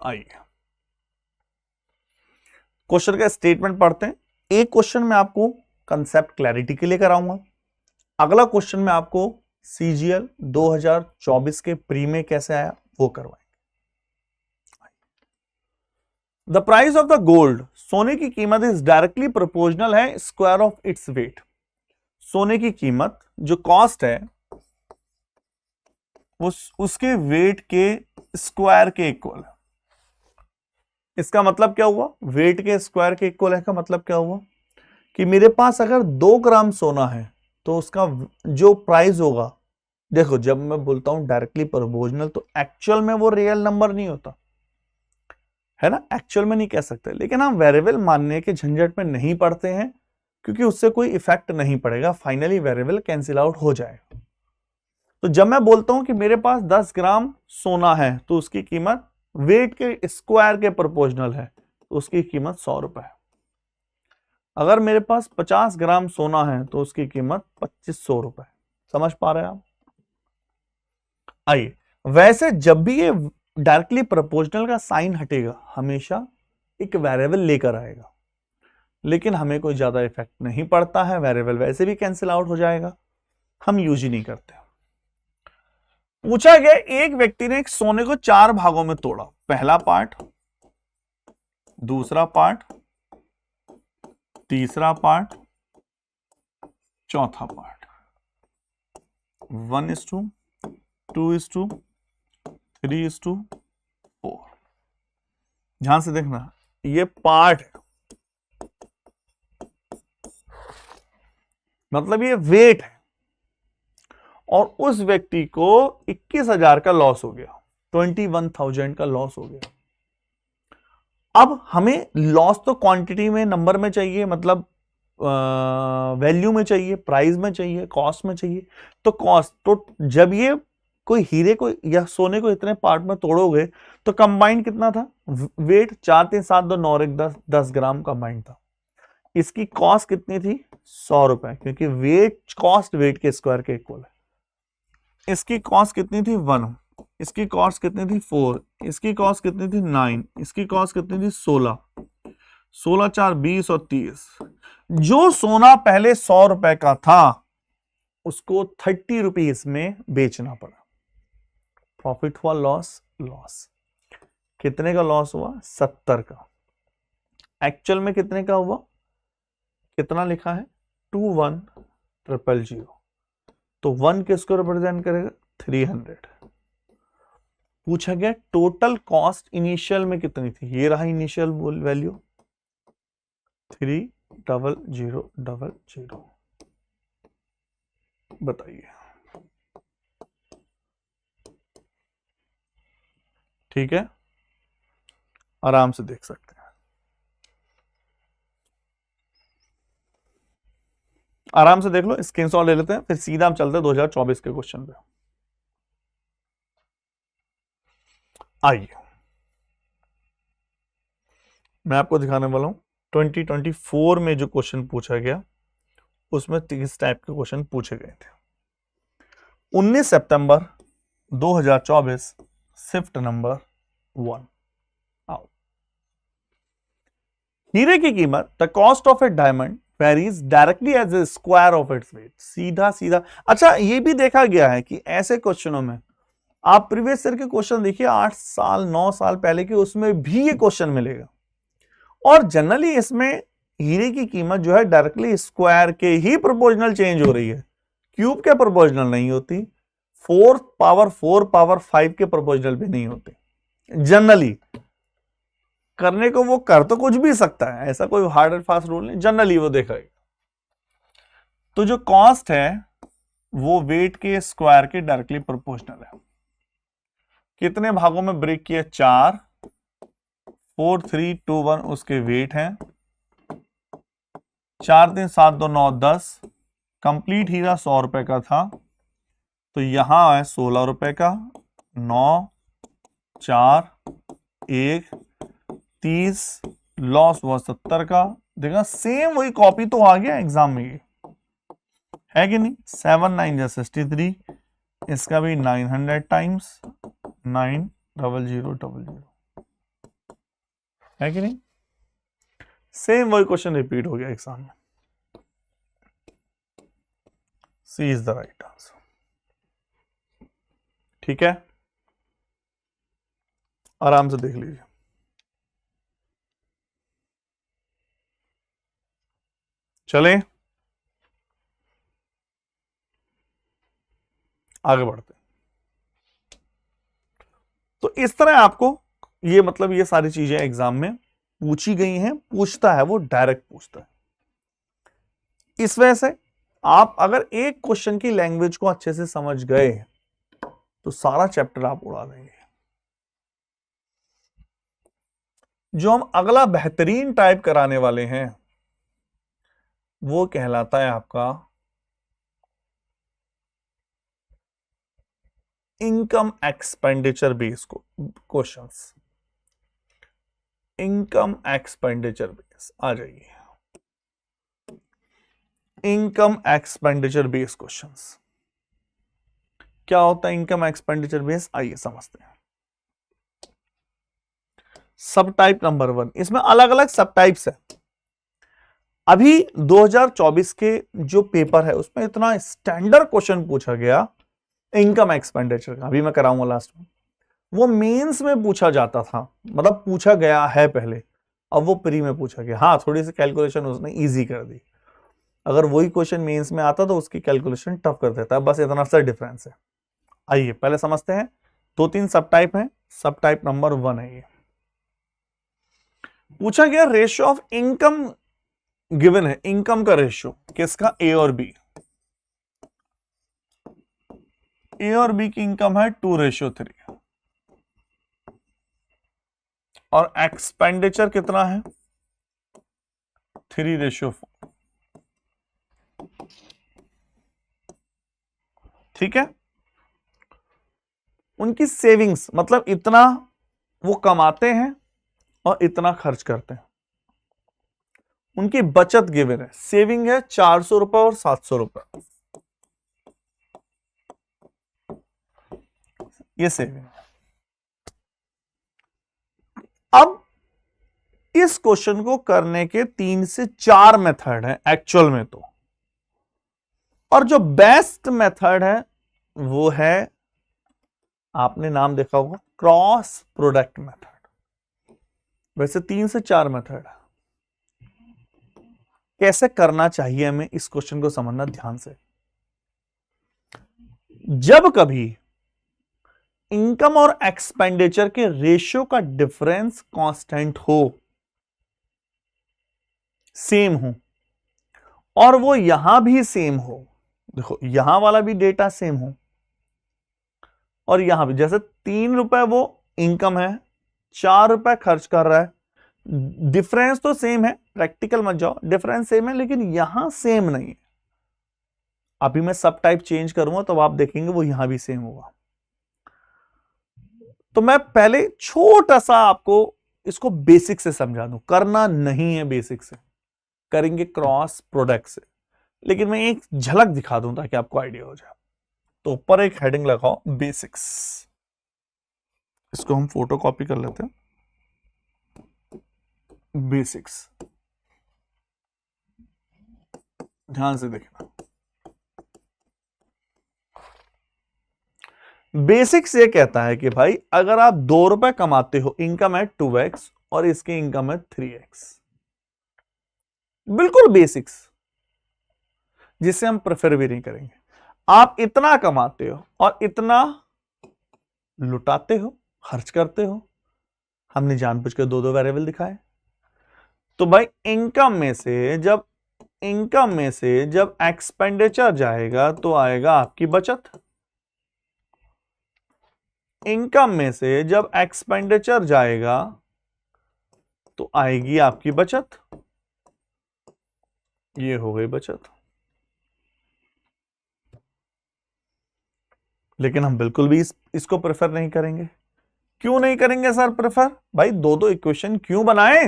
आइए क्वेश्चन का स्टेटमेंट पढ़ते हैं। एक क्वेश्चन में आपको कंसेप्ट क्लैरिटी के लिए कराऊंगा, अगला क्वेश्चन में आपको CGL 2024 के प्री में कैसे आया वो करवाएंगे। The price of the gold, सोने की कीमत इज डायरेक्टली प्रोपोर्शनल है स्क्वायर ऑफ इट्स वेट। सोने की कीमत जो कॉस्ट है वो उसके वेट के स्क्वायर के इक्वल है। इसका मतलब क्या हुआ? वेट के स्क्वायर के इक्वल है का मतलब क्या हुआ कि मेरे पास अगर 2 ग्राम सोना है तो उसका जो प्राइस होगा, देखो जब मैं बोलता हूं डायरेक्टली प्रोपोर्शनल तो एक्चुअल में वो रियल नंबर नहीं होता है ना, एक्चुअल में नहीं कह सकते, लेकिन हम वेरिएबल मानने के झंझट में नहीं पड़ते हैं क्योंकि उससे कोई इफेक्ट नहीं पड़ेगा, फाइनली वेरिएबल कैंसिल आउट हो जाएगा। तो जब मैं बोलता हूं कि मेरे पास 10 ग्राम सोना है तो उसकी कीमत वेट के स्क्वायर के प्रोपोर्शनल है, तो उसकी कीमत 100 रुपए है। अगर मेरे पास 50 ग्राम सोना है तो उसकी कीमत 2500 रुपए। समझ पा रहे हैं आप? आइए, वैसे जब भी ये डायरेक्टली प्रोपोर्शनल का साइन हटेगा हमेशा एक वेरिएबल लेकर आएगा, लेकिन हमें कोई ज्यादा इफेक्ट नहीं पड़ता है, वेरिएबल वैसे भी कैंसिल आउट हो जाएगा, हम यूज ही नहीं करते। पूछा गया एक व्यक्ति ने एक सोने को 4 भागों में तोड़ा, पहला पार्ट, दूसरा पार्ट, तीसरा पार्ट, चौथा पार्ट, 1:2, 2:3:4। ध्यान से देखना, ये पार्ट है, मतलब ये वेट है, और उस व्यक्ति को 21,000 का लॉस हो गया, 21,000 का लॉस हो गया। अब हमें लॉस तो क्वांटिटी में, नंबर में चाहिए, मतलब वैल्यू में चाहिए, प्राइस में चाहिए, कॉस्ट में चाहिए। तो कॉस्ट तो जब ये कोई हीरे को या सोने को इतने पार्ट में तोड़ोगे तो कंबाइंड कितना था? वेट 4, 3, 7, 2, 9, 1, 10 ग्राम कंबाइंड था। इसकी कॉस्ट कितनी थी? 100 रुपए, क्योंकि वेट कॉस्ट वेट के स्क्वायर के इक्वल है। इसकी कॉस्ट कितनी थी? 1। इसकी कॉस्ट कितनी थी? 4। इसकी कॉस्ट कितनी थी? 9। इसकी कॉस्ट कितनी थी? 16। 16, 4, 20 और 30। जो सोना पहले 100 रुपए का था उसको 30 रुपीज में बेचना पड़ा। प्रॉफिट हुआ, लॉस? लॉस। कितने का लॉस हुआ? 70 का। एक्चुअल में कितने का हुआ? कितना लिखा है? 21,000। तो 1 किसको रिप्रेजेंट करेगा? 300। पूछा गया टोटल कॉस्ट इनिशियल में कितनी थी? ये रहा इनिशियल वैल्यू 3,000,000। बताइए, ठीक है, आराम से देख सकते हैं, आराम से देख लो, स्क्रीनशॉट ले लेते हैं, फिर सीधा हम चलते हैं 2024 के क्वेश्चन पे। आइए, मैं आपको दिखाने वाला हूं 2024 में जो क्वेश्चन पूछा गया उसमें 30 टाइप के क्वेश्चन पूछे गए थे। 19 सितंबर 2024, शिफ्ट नंबर 1। आओ। हीरे की कीमत, the cost of a diamond varies directly as a square of its weight. सीधा सीधा। अच्छा, ये भी देखा गया है कि ऐसे क्वेश्चनों में आप प्रीवियस ईयर के क्वेश्चन देखिए 8 साल 9 साल पहले के, उसमें भी ये क्वेश्चन मिलेगा। और जनरली इसमें हीरे की कीमत जो है डायरेक्टली स्क्वायर के ही प्रोपोर्शनल चेंज हो रही है, क्यूब के प्रोपोर्शनल नहीं होती, 4 पावर 4 पावर 5 के प्रोपोर्शनल भी नहीं होते। जनरली करने को वो कर तो कुछ भी सकता है, ऐसा कोई हार्ड एंड फास्ट रूल नहीं, जनरली वो देखा गया। तो जो कॉस्ट है वो वेट के स्क्वायर के डायरेक्टली प्रोपोर्शनल है। कितने भागों में ब्रेक किया? 4, 4 3 2 1 उसके वेट हैं। 4 3 7 2 9 10। कंप्लीट हीरा 100 रुपए का था, तो यहां है 16 रुपए का। 9 4 1 30, लॉस हुआ 70 का। देखा, सेम वही कॉपी तो आ गया एग्जाम में, ये है कि नहीं? 7 9 या 63, इसका भी 900 टाइम्स 90000 है कि नहीं? सेम वही क्वेश्चन रिपीट हो गया एग्जाम में। सी इज द राइट आंसर। ठीक है, आराम से देख लीजिए। चले आगे बढ़ते। तो इस तरह आपको ये मतलब ये सारी चीजें एग्जाम में पूछी गई हैं, पूछता है वो, डायरेक्ट पूछता है। इस वजह से आप अगर एक क्वेश्चन की लैंग्वेज को अच्छे से समझ गए तो सारा चैप्टर आप उड़ा देंगे। जो हम अगला बेहतरीन टाइप कराने वाले हैं वो कहलाता है आपका income expenditure base questions. Income expenditure base, आ जाइए। इनकम एक्सपेंडिचर बेस क्वेश्चंस क्या होता है? इनकम एक्सपेंडिचर बेस, आइए समझते हैं। सब टाइप नंबर 1, इसमें अलग अलग सब टाइप्स है। अभी 2024 के जो पेपर है उसमें इतना स्टैंडर्ड क्वेश्चन पूछा गया इनकम एक्सपेंडिचर का, अभी मैं कराऊंगा लास्ट में। वो मेंस में पूछा जाता था, मतलब पूछा गया है पहले, अब वो प्री में पूछा गया। हाँ, थोड़ी सी कैलकुलेशन उसने इजी कर दी। अगर वही क्वेश्चन मेंस में आता तो उसकी कैलकुलेशन टफ कर देता है, बस इतना सा डिफरेंस है। आइए पहले समझते हैं। 2-3 सब टाइप है। सब टाइप नंबर 1 है ये। पूछा गया रेशियो ऑफ इनकम गिवन है, इनकम का रेशियो किसका? ए और बी। ए और बी की इनकम है 2:3 और एक्सपेंडिचर कितना है? 3:4। ठीक है। उनकी सेविंग्स मतलब इतना वो कमाते हैं और इतना खर्च करते हैं। उनकी बचत गिवन है, सेविंग है 400 रुपए और 700 रुपए, ये सेविंग है। अब इस क्वेश्चन को करने के 3 से 4 मेथड है एक्चुअल में तो, और जो बेस्ट मेथड है वो है, आपने नाम देखा होगा, क्रॉस प्रोडक्ट मेथड। वैसे 3 से 4 मेथड है। कैसे करना चाहिए हमें इस क्वेश्चन को समझना ध्यान से। जब कभी इनकम और एक्सपेंडिचर के रेशियो का डिफरेंस कांस्टेंट हो, सेम हो, और वो यहां भी सेम हो, देखो यहां वाला भी डेटा सेम हो और यहां भी, जैसे 3 रुपए वो इनकम है, 4 रुपए खर्च कर रहा है, डिफरेंस तो सेम है, प्रैक्टिकल मत जाओ, डिफरेंस सेम है, लेकिन यहां सेम नहीं है। अभी मैं सब टाइप चेंज करूंगा तो आप देखेंगे वो यहां भी सेम होगा। तो मैं पहले छोटा सा आपको इसको बेसिक से समझा दूं, करना नहीं है बेसिक से, करेंगे क्रॉस प्रोडक्ट से, लेकिन मैं एक झलक दिखा दूं ताकि आपको आइडिया हो जाए। तो ऊपर एक हेडिंग लगाओ बेसिक्स, इसको हम फोटो कॉपी कर लेते हैं, बेसिक्स। ध्यान से देखना, बेसिक्स ये कहता है कि भाई अगर आप 2 रुपए कमाते हो, इनकम है 2x और इसकी इनकम है 3x, बिल्कुल बेसिक्स, जिसे हम प्रेफर भी नहीं करेंगे। आप इतना कमाते हो और इतना लुटाते हो, खर्च करते हो, हमने जानबूझ के 2 वेरिएबल दिखाए। तो भाई इनकम में से जब एक्सपेंडिचर जाएगा तो आएगा आपकी बचत, इनकम में से जब एक्सपेंडिचर जाएगा तो आएगी आपकी बचत, ये हो गई बचत। लेकिन हम बिल्कुल भी इसको प्रेफर नहीं करेंगे। क्यों नहीं करेंगे सर प्रेफर? भाई 2 इक्वेशन क्यों बनाए,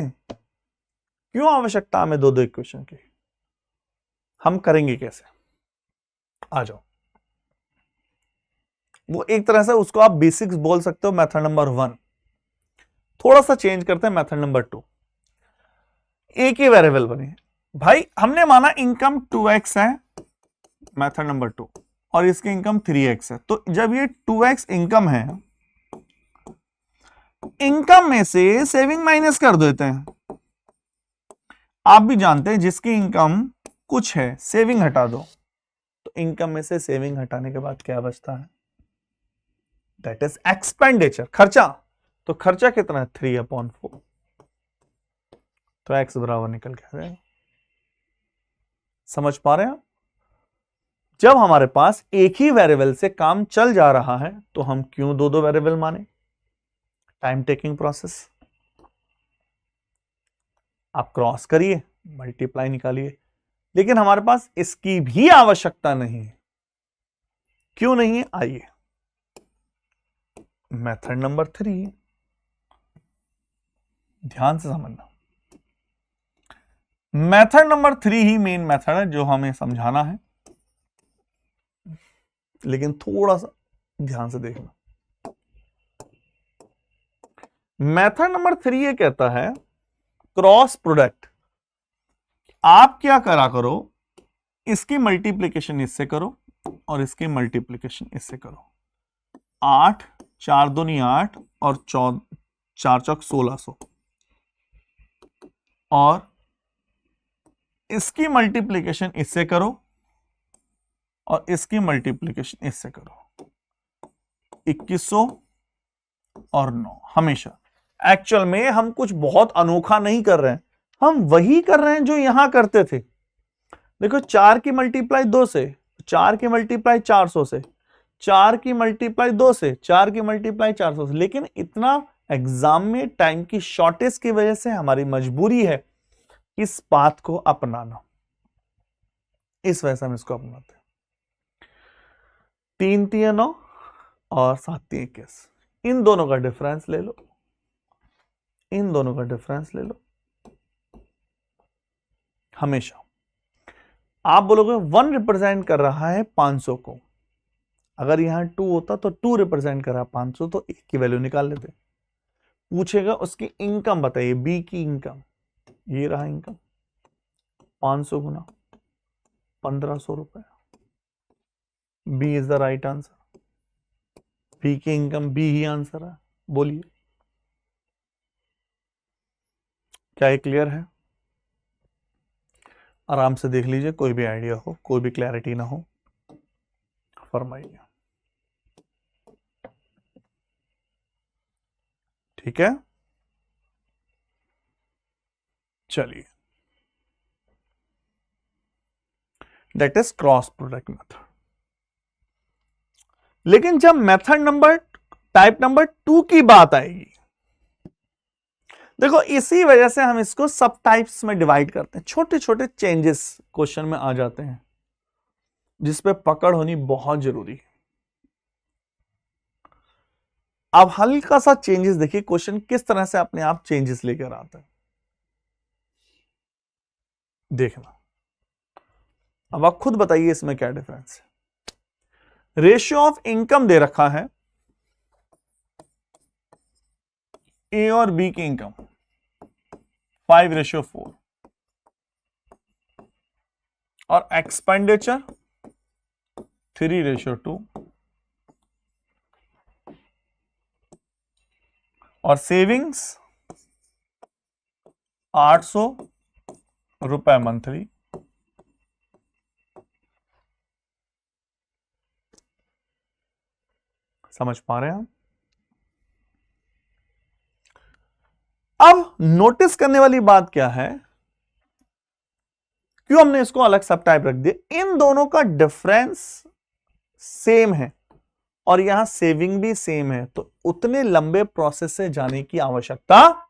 क्यों आवश्यकता हमें 2 इक्वेशन की? हम करेंगे कैसे, आ जाओ। वो एक तरह से उसको आप बेसिक्स बोल सकते हो, मेथड नंबर 1। थोड़ा सा चेंज करते हैं, मेथड नंबर 2। एक ही वेरिएबल बने, भाई हमने माना इनकम 2x है, मेथड नंबर 2, और इसकी इनकम 3x है। तो जब ये 2x इनकम है, इनकम में से सेविंग माइनस कर देते हैं। आप भी जानते हैं जिसकी इनकम कुछ है, सेविंग हटा दो, तो इनकम में से सेविंग हटाने के बाद क्या बचता है? दैट इज एक्सपेंडिचर, खर्चा। तो खर्चा कितना है? 3/4। तो x बराबर निकल के आ जाएगा। समझ पा रहे हैं आप? जब हमारे पास एक ही वेरिएबल से काम चल जा रहा है तो हम क्यों 2 वेरिएबल माने? Time taking process. आप क्रॉस करिए, मल्टीप्लाई निकालिए, लेकिन हमारे पास इसकी भी आवश्यकता नहीं है। क्यों नहीं है? आइए, मेथड नंबर 3, ध्यान से समझना। मेथड नंबर 3 ही मेन मेथड है जो हमें समझाना है, लेकिन थोड़ा सा ध्यान से देखना। मेथड नंबर 3 ये कहता है क्रॉस प्रोडक्ट। आप क्या करा करो, इसकी मल्टीप्लीकेशन इससे करो और इसकी मल्टीप्लीकेशन इससे करो। 8 4 दूनी 8 और 4 चौक 1600, और इसकी मल्टीप्लीकेशन इससे करो और इसकी मल्टीप्लीकेशन इससे करो। 2100 और 9। हमेशा एक्चुअल में हम कुछ बहुत अनोखा नहीं कर रहे हैं, हम वही कर रहे हैं जो यहां करते थे। देखो 4 की मल्टीप्लाई 2 से, 4 की मल्टीप्लाई 400 से, 4 की मल्टीप्लाई 2 से, 4 की मल्टीप्लाई 400 से। लेकिन इतना एग्जाम में टाइम की शॉर्टेज की वजह से हमारी मजबूरी है इस बात को अपनाना, इस वजह से हम इसको अपनाते हैं। 3 3 9 और 7 3 21, इन दोनों का डिफरेंस ले लो, इन दोनों का डिफरेंस ले लो। हमेशा आप बोलोगे 1 रिप्रेजेंट कर रहा है 500 को, अगर यहां 2 होता तो 2 रिप्रेजेंट कर रहा है 500, तो 1 की वैल्यू निकाल लेते। पूछेगा उसकी इनकम बताइए, बी की इनकम, ये रहा इनकम, 500 गुना 1500 रुपए। B is the right answer, B की इनकम, बी ही आंसर है। बोलिए, क्या ये क्लियर है? आराम से देख लीजिए, कोई भी आइडिया हो, कोई भी क्लैरिटी ना हो, फरमाइए। ठीक है, चलिए, that is cross product method. लेकिन जब मेथड नंबर टाइप नंबर 2 की बात आएगी, देखो इसी वजह से हम इसको सब टाइप्स में डिवाइड करते हैं। छोटे छोटे चेंजेस क्वेश्चन में आ जाते हैं जिस पे पकड़ होनी बहुत जरूरी है। अब हल्का सा चेंजेस देखिए, क्वेश्चन किस तरह से अपने आप चेंजेस लेकर आता है, देखना। अब आप खुद बताइए इसमें क्या डिफरेंस है। रेशियो ऑफ इनकम दे रखा है, ए और बी की इनकम 5:4, और एक्सपेंडिचर 3:2, और सेविंग्स 800 रुपए मंथली। समझ पा रहे हैं हम? अब नोटिस करने वाली बात क्या है, क्यों हमने इसको अलग सब टाइप रख दिया, इन दोनों का डिफरेंस सेम है और यहां सेविंग भी सेम है, तो उतने लंबे प्रोसेस से जाने की आवश्यकता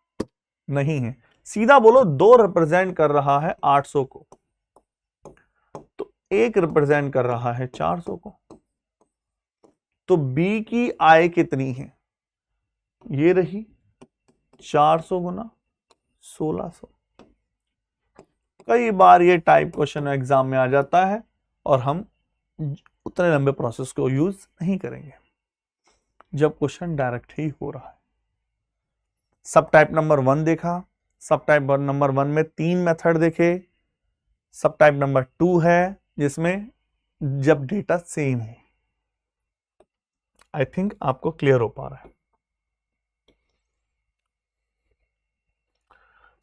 नहीं है। सीधा बोलो, 2 रिप्रेजेंट कर रहा है 800 को, तो 1 रिप्रेजेंट कर रहा है 400 को, तो बी की आय कितनी है, ये रही 400 गुना 1600। कई बार ये टाइप क्वेश्चन एग्जाम में आ जाता है और हम उतने लंबे प्रोसेस को यूज नहीं करेंगे जब क्वेश्चन डायरेक्ट ही हो रहा है। सब टाइप नंबर 1 देखा, सब टाइप नंबर 1 में 3 मेथड देखे, सब टाइप नंबर 2 है जिसमें जब डेटा सेम हो। आई थिंक आपको क्लियर हो पा रहा है।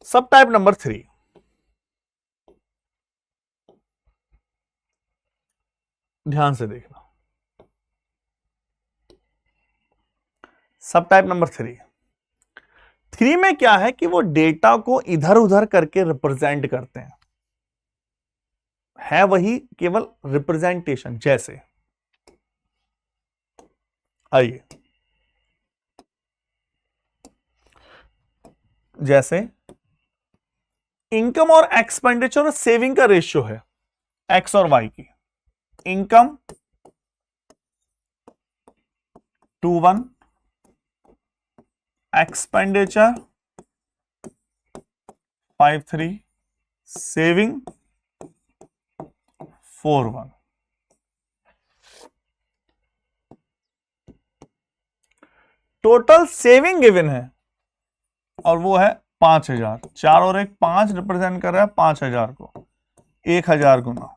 सब टाइप नंबर 3, ध्यान से देखना। सब टाइप नंबर 3 में क्या है कि वो डेटा को इधर उधर करके रिप्रेजेंट करते हैं, है वही केवल रिप्रेजेंटेशन। जैसे आइए, जैसे इनकम और एक्सपेंडिचर और सेविंग का रेशियो है एक्स और वाई की। Income 2:1, expenditure 5:3, saving 4:1। Total saving given है और वो है 5000। 4 और 1 5 रिप्रेजेंट कर रहा है 5000 को, 1000 गुना,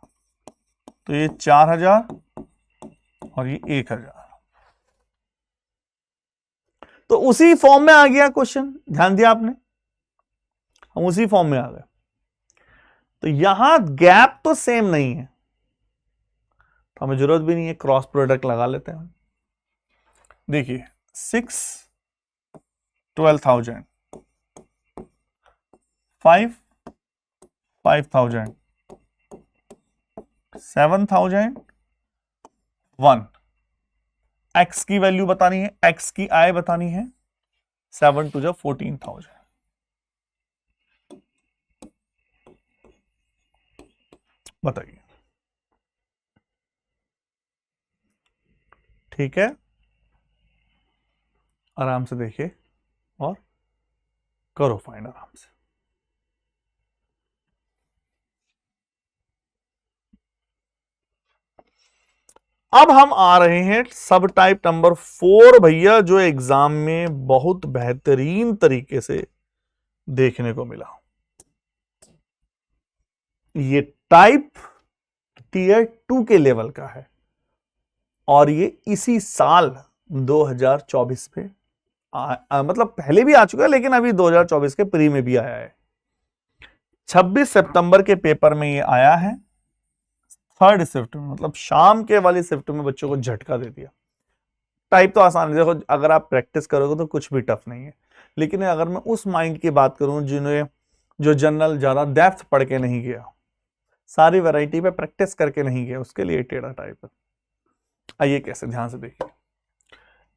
तो ये 4000 और ये 1000। तो उसी फॉर्म में आ गया क्वेश्चन, ध्यान दिया आपने, हम उसी फॉर्म में आ गए। तो यहां गैप तो सेम नहीं है, तो हमें जरूरत भी नहीं है, क्रॉस प्रोडक्ट लगा लेते हैं। देखिए 6 12,000, 5 5,000, 7,000 1। एक्स की वैल्यू बतानी है, एक्स की आय बतानी है, 7 2 14,000। बताइए, ठीक है? आराम से देखिए और करो फाइन आराम से। अब हम आ रहे हैं सब टाइप नंबर 4 भैया, जो एग्जाम में बहुत बेहतरीन तरीके से देखने को मिला। ये टाइप टीयर 2 के लेवल का है और ये इसी साल 2024 पे मतलब पहले भी आ चुका है, लेकिन अभी 2024 के प्री में भी आया है। 26 सितंबर के पेपर में ये आया है, 3rd शिफ्ट में, मतलब शाम के वाली शिफ्ट में बच्चों को झटका दे दिया। टाइप तो आसान है, देखो अगर आप प्रैक्टिस करोगे तो कुछ भी टफ नहीं है, लेकिन अगर मैं उस माइंड की बात करूं जिन्हें जो जनरल ज्यादा डेप्थ पढ़ के नहीं गया, सारी वैरायटी पे प्रैक्टिस करके नहीं गया, उसके लिए टेढ़ा टाइप है। आइए कैसे, ध्यान से देखिए।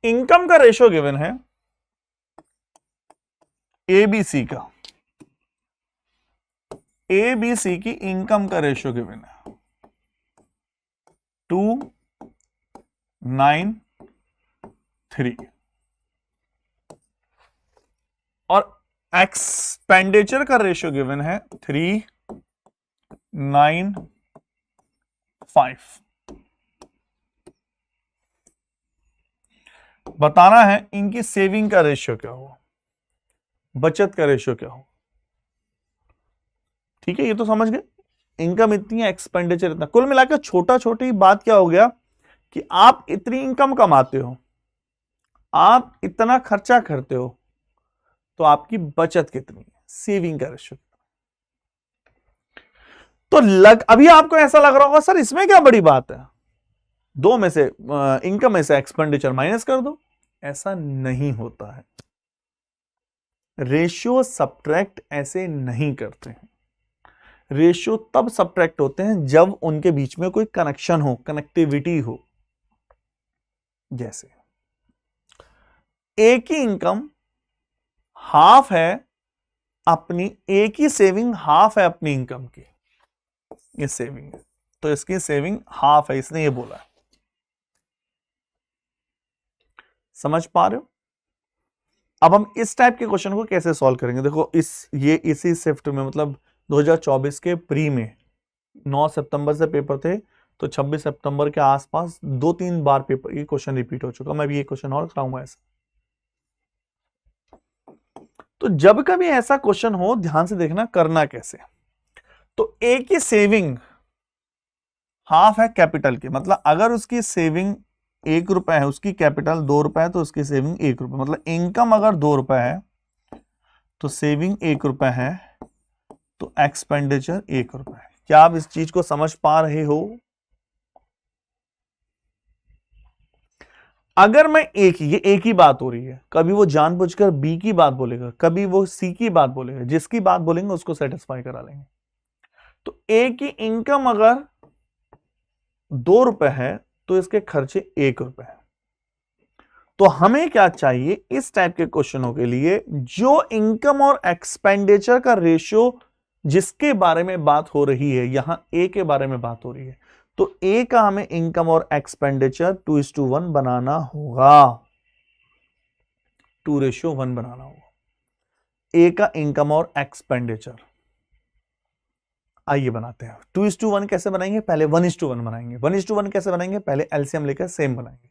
इनकम का रेशियो गिवन है एबीसी का, एबीसी की इनकम का रेशियो गिवन है 2 9 3। और एक्सपेंडिचर का रेशियो गिवन है 3:9:5। बताना है इनकी सेविंग का रेशियो क्या हो, बचत का रेशियो क्या हो। ठीक है, ये तो समझ गए। इनकम इतनी है, एक्सपेंडिचर इतना, कुल मिलाकर छोटा छोटी बात क्या हो गया कि आप इतनी इनकम कमाते हो, आप इतना खर्चा करते हो, तो आपकी बचत कितनी है, सेविंग का रेशियो। तो अभी आपको ऐसा लग रहा होगा सर इसमें क्या बड़ी बात है, दो में से इनकम में से एक्सपेंडिचर माइनस कर दो। ऐसा नहीं होता है, रेशियो सब्ट्रैक्ट ऐसे नहीं करते हैं। रेशियो तब सब्ट्रैक्ट होते हैं जब उनके बीच में कोई कनेक्शन हो, कनेक्टिविटी हो। जैसे एक ही इनकम हाफ है अपनी, एक ही सेविंग हाफ है अपनी इनकम की, ये सेविंग है, तो इसकी सेविंग हाफ है, इसने ये बोला है। समझ पा रहे हो? अब हम इस टाइप के क्वेश्चन को कैसे सॉल्व करेंगे, देखो इसी शिफ्ट में, मतलब 2024 के प्री में 9 सितंबर से पेपर थे, तो 26 सितंबर के आसपास 2-3 बार पेपर ये क्वेश्चन रिपीट हो चुका। मैं भी ये क्वेश्चन और कराऊंगा ऐसा। तो जब कभी ऐसा क्वेश्चन हो, ध्यान से देखना करना कैसे। तो एक ही सेविंग हाफ है कैपिटल की, मतलब अगर उसकी सेविंग 1 रुपए है, उसकी कैपिटल 2 रुपए है, तो उसकी सेविंग 1 रुपए, मतलब इनकम अगर 2 रुपए है तो सेविंग 1 रुपए है, तो एक्सपेंडिचर 1 रुपए है। क्या आप इस चीज को समझ पा रहे हो? अगर मैं ये एक ही बात हो रही है, कभी वो जानबूझकर बी की बात बोलेगा, कभी वो सी की बात बोलेगा, जिसकी बात बोलेंगे उसको सेटिस्फाई करा लेंगे। तो एक ही इनकम अगर 2 रुपए है तो इसके खर्चे 1 रुपए है। तो हमें क्या चाहिए इस टाइप के क्वेश्चनों के लिए, जो इनकम और एक्सपेंडिचर का रेशियो जिसके बारे में बात हो रही है, यहां ए के बारे में बात हो रही है, तो ए का हमें इनकम और एक्सपेंडिचर 2:1 बनाना होगा, 2:1 बनाना होगा ए का इनकम और एक्सपेंडिचर। आइए बनाते हैं। 2:1 कैसे बनाएंगे, पहले 1:1 बनाएंगे। 1:1 कैसे बनाएंगे, पहले एलसीएम लेकर सेम बनाएंगे।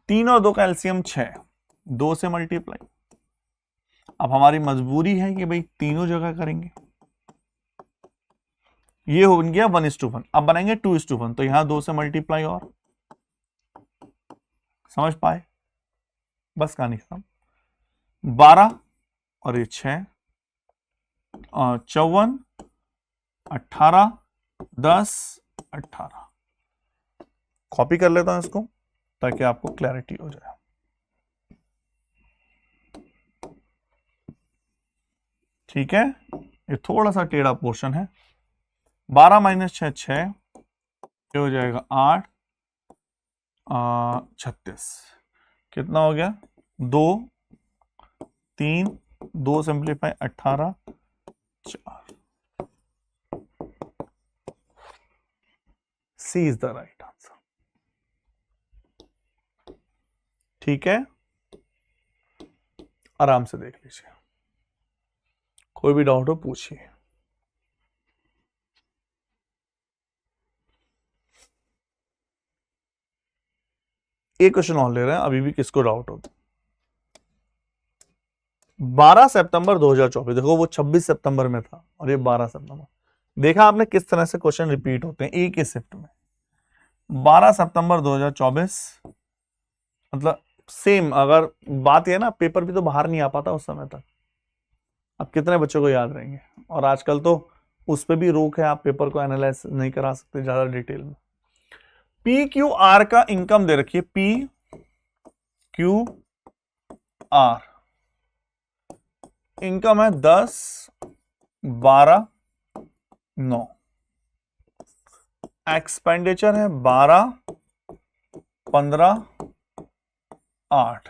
3 और 2 का एलसीएम 6, 2 से मल्टीप्लाई। अब हमारी मजबूरी है कि भाई तीनों जगह करेंगे, ये हो गया 1:1। अब बनाएंगे 2:1, तो यहां 2 से मल्टीप्लाई और, समझ पाए? बस कहानी खत्म। 12 और ये 6, 54, 18, 10, 18। कॉपी कर लेता हूं इसको ताकि आपको क्लैरिटी हो जाए। ठीक है, ये थोड़ा सा टेढ़ा पोर्शन है। 12 - 6 6, ये हो जाएगा 8, 36। कितना हो गया, 2, 3, 2 simplify 18, 4। C is the right answer. ठीक है, आराम से देख लीजिए, कोई भी डाउट हो पूछिए। एक क्वेश्चन और ले रहे हैं, अभी भी किसको डाउट हो। 12 सितंबर 2024, देखो वो 26 सितंबर में था और ये 12 सितंबर। देखा आपने किस तरह से क्वेश्चन रिपीट होते हैं एक ही शिफ्ट में। 12 सितंबर 2024, मतलब सेम। अगर बात यह ना, पेपर भी तो बाहर नहीं आ पाता उस समय तक, अब कितने बच्चों को याद रहेंगे। और आजकल तो उस पर भी रोक है, आप पेपर को एनालाइज नहीं करा सकते ज्यादा डिटेल में। पी क्यू आर का इनकम दे रखिए, पी क्यू आर इनकम है 10, 12, 9। एक्सपेंडिचर है 12, 15, 8।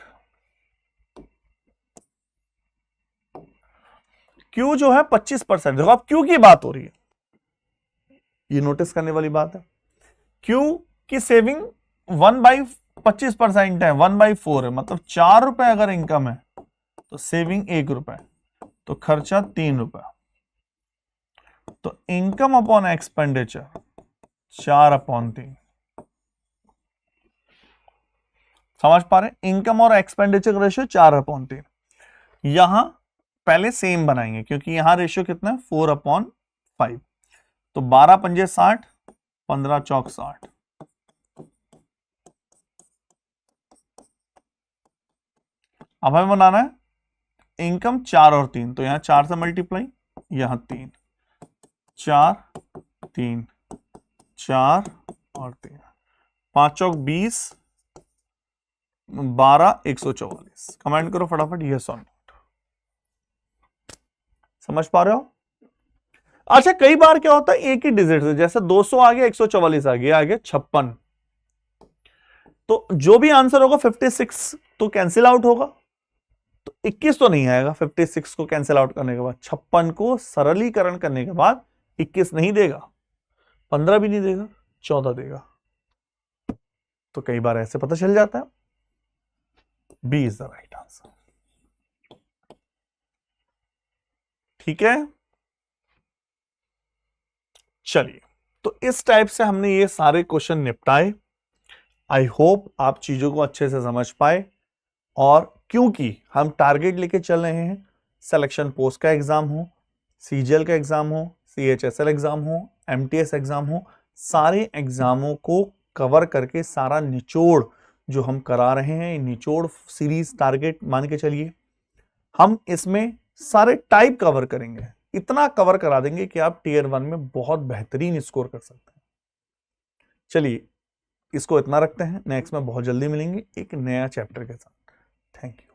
क्यू जो है 25%। देखो अब क्यू की बात हो रही है, ये नोटिस करने वाली बात है। क्यू की सेविंग 1/25% है, 1/4 है, मतलब 4 रुपए अगर इनकम है तो सेविंग 1 रुपए। तो खर्चा 3 रुपए, तो इनकम अपॉन एक्सपेंडिचर 4/3। समझ पा रहे हैं? इनकम और एक्सपेंडिचर का रेशियो 4/3। यहां पहले सेम बनाएंगे क्योंकि यहां रेशियो कितना है 4/5। तो 12 पंजे 60, 15 चौक 60। अब हमें बनाना है इनकम 4 और 3, तो यहां 4 से मल्टीप्लाई, यहां 3, 4 3 4 और 3, 5 चौक 20, 12 144। कमेंट करो फटाफट यस और नॉट। समझ पा रहे हो? अच्छा, कई बार क्या होता है एक ही डिजिट से, जैसे 200 आ गया, 144 आ गया, 56, तो जो भी आंसर होगा 56 तो कैंसिल आउट होगा, तो 21 तो नहीं आएगा। 56 को कैंसिल आउट करने के बाद 56 को सरलीकरण करने के बाद 21 नहीं देगा, 15 भी नहीं देगा, 14 देगा। तो कई बार ऐसे पता चल जाता है। B is the right answer. ठीक है, चलिए, तो इस टाइप से हमने ये सारे क्वेश्चन निपटाए। आई होप आप चीजों को अच्छे से समझ पाए, और क्योंकि हम टारगेट लेके चल रहे हैं, सिलेक्शन पोस्ट का एग्जाम हो, सीजीएल का एग्जाम हो, सीएचएसएल एग्जाम हो, एमटीएस एग्जाम हो, सारे एग्जामों को कवर करके सारा निचोड़ जो हम करा रहे हैं, निचोड़ सीरीज टारगेट मान के चलिए, हम इसमें सारे टाइप कवर करेंगे। इतना कवर करा देंगे कि आप टीयर 1 में बहुत बेहतरीन स्कोर कर सकते हैं। चलिए, इसको इतना रखते हैं, नेक्स्ट में बहुत जल्दी मिलेंगे एक नया चैप्टर के साथ। Thank you.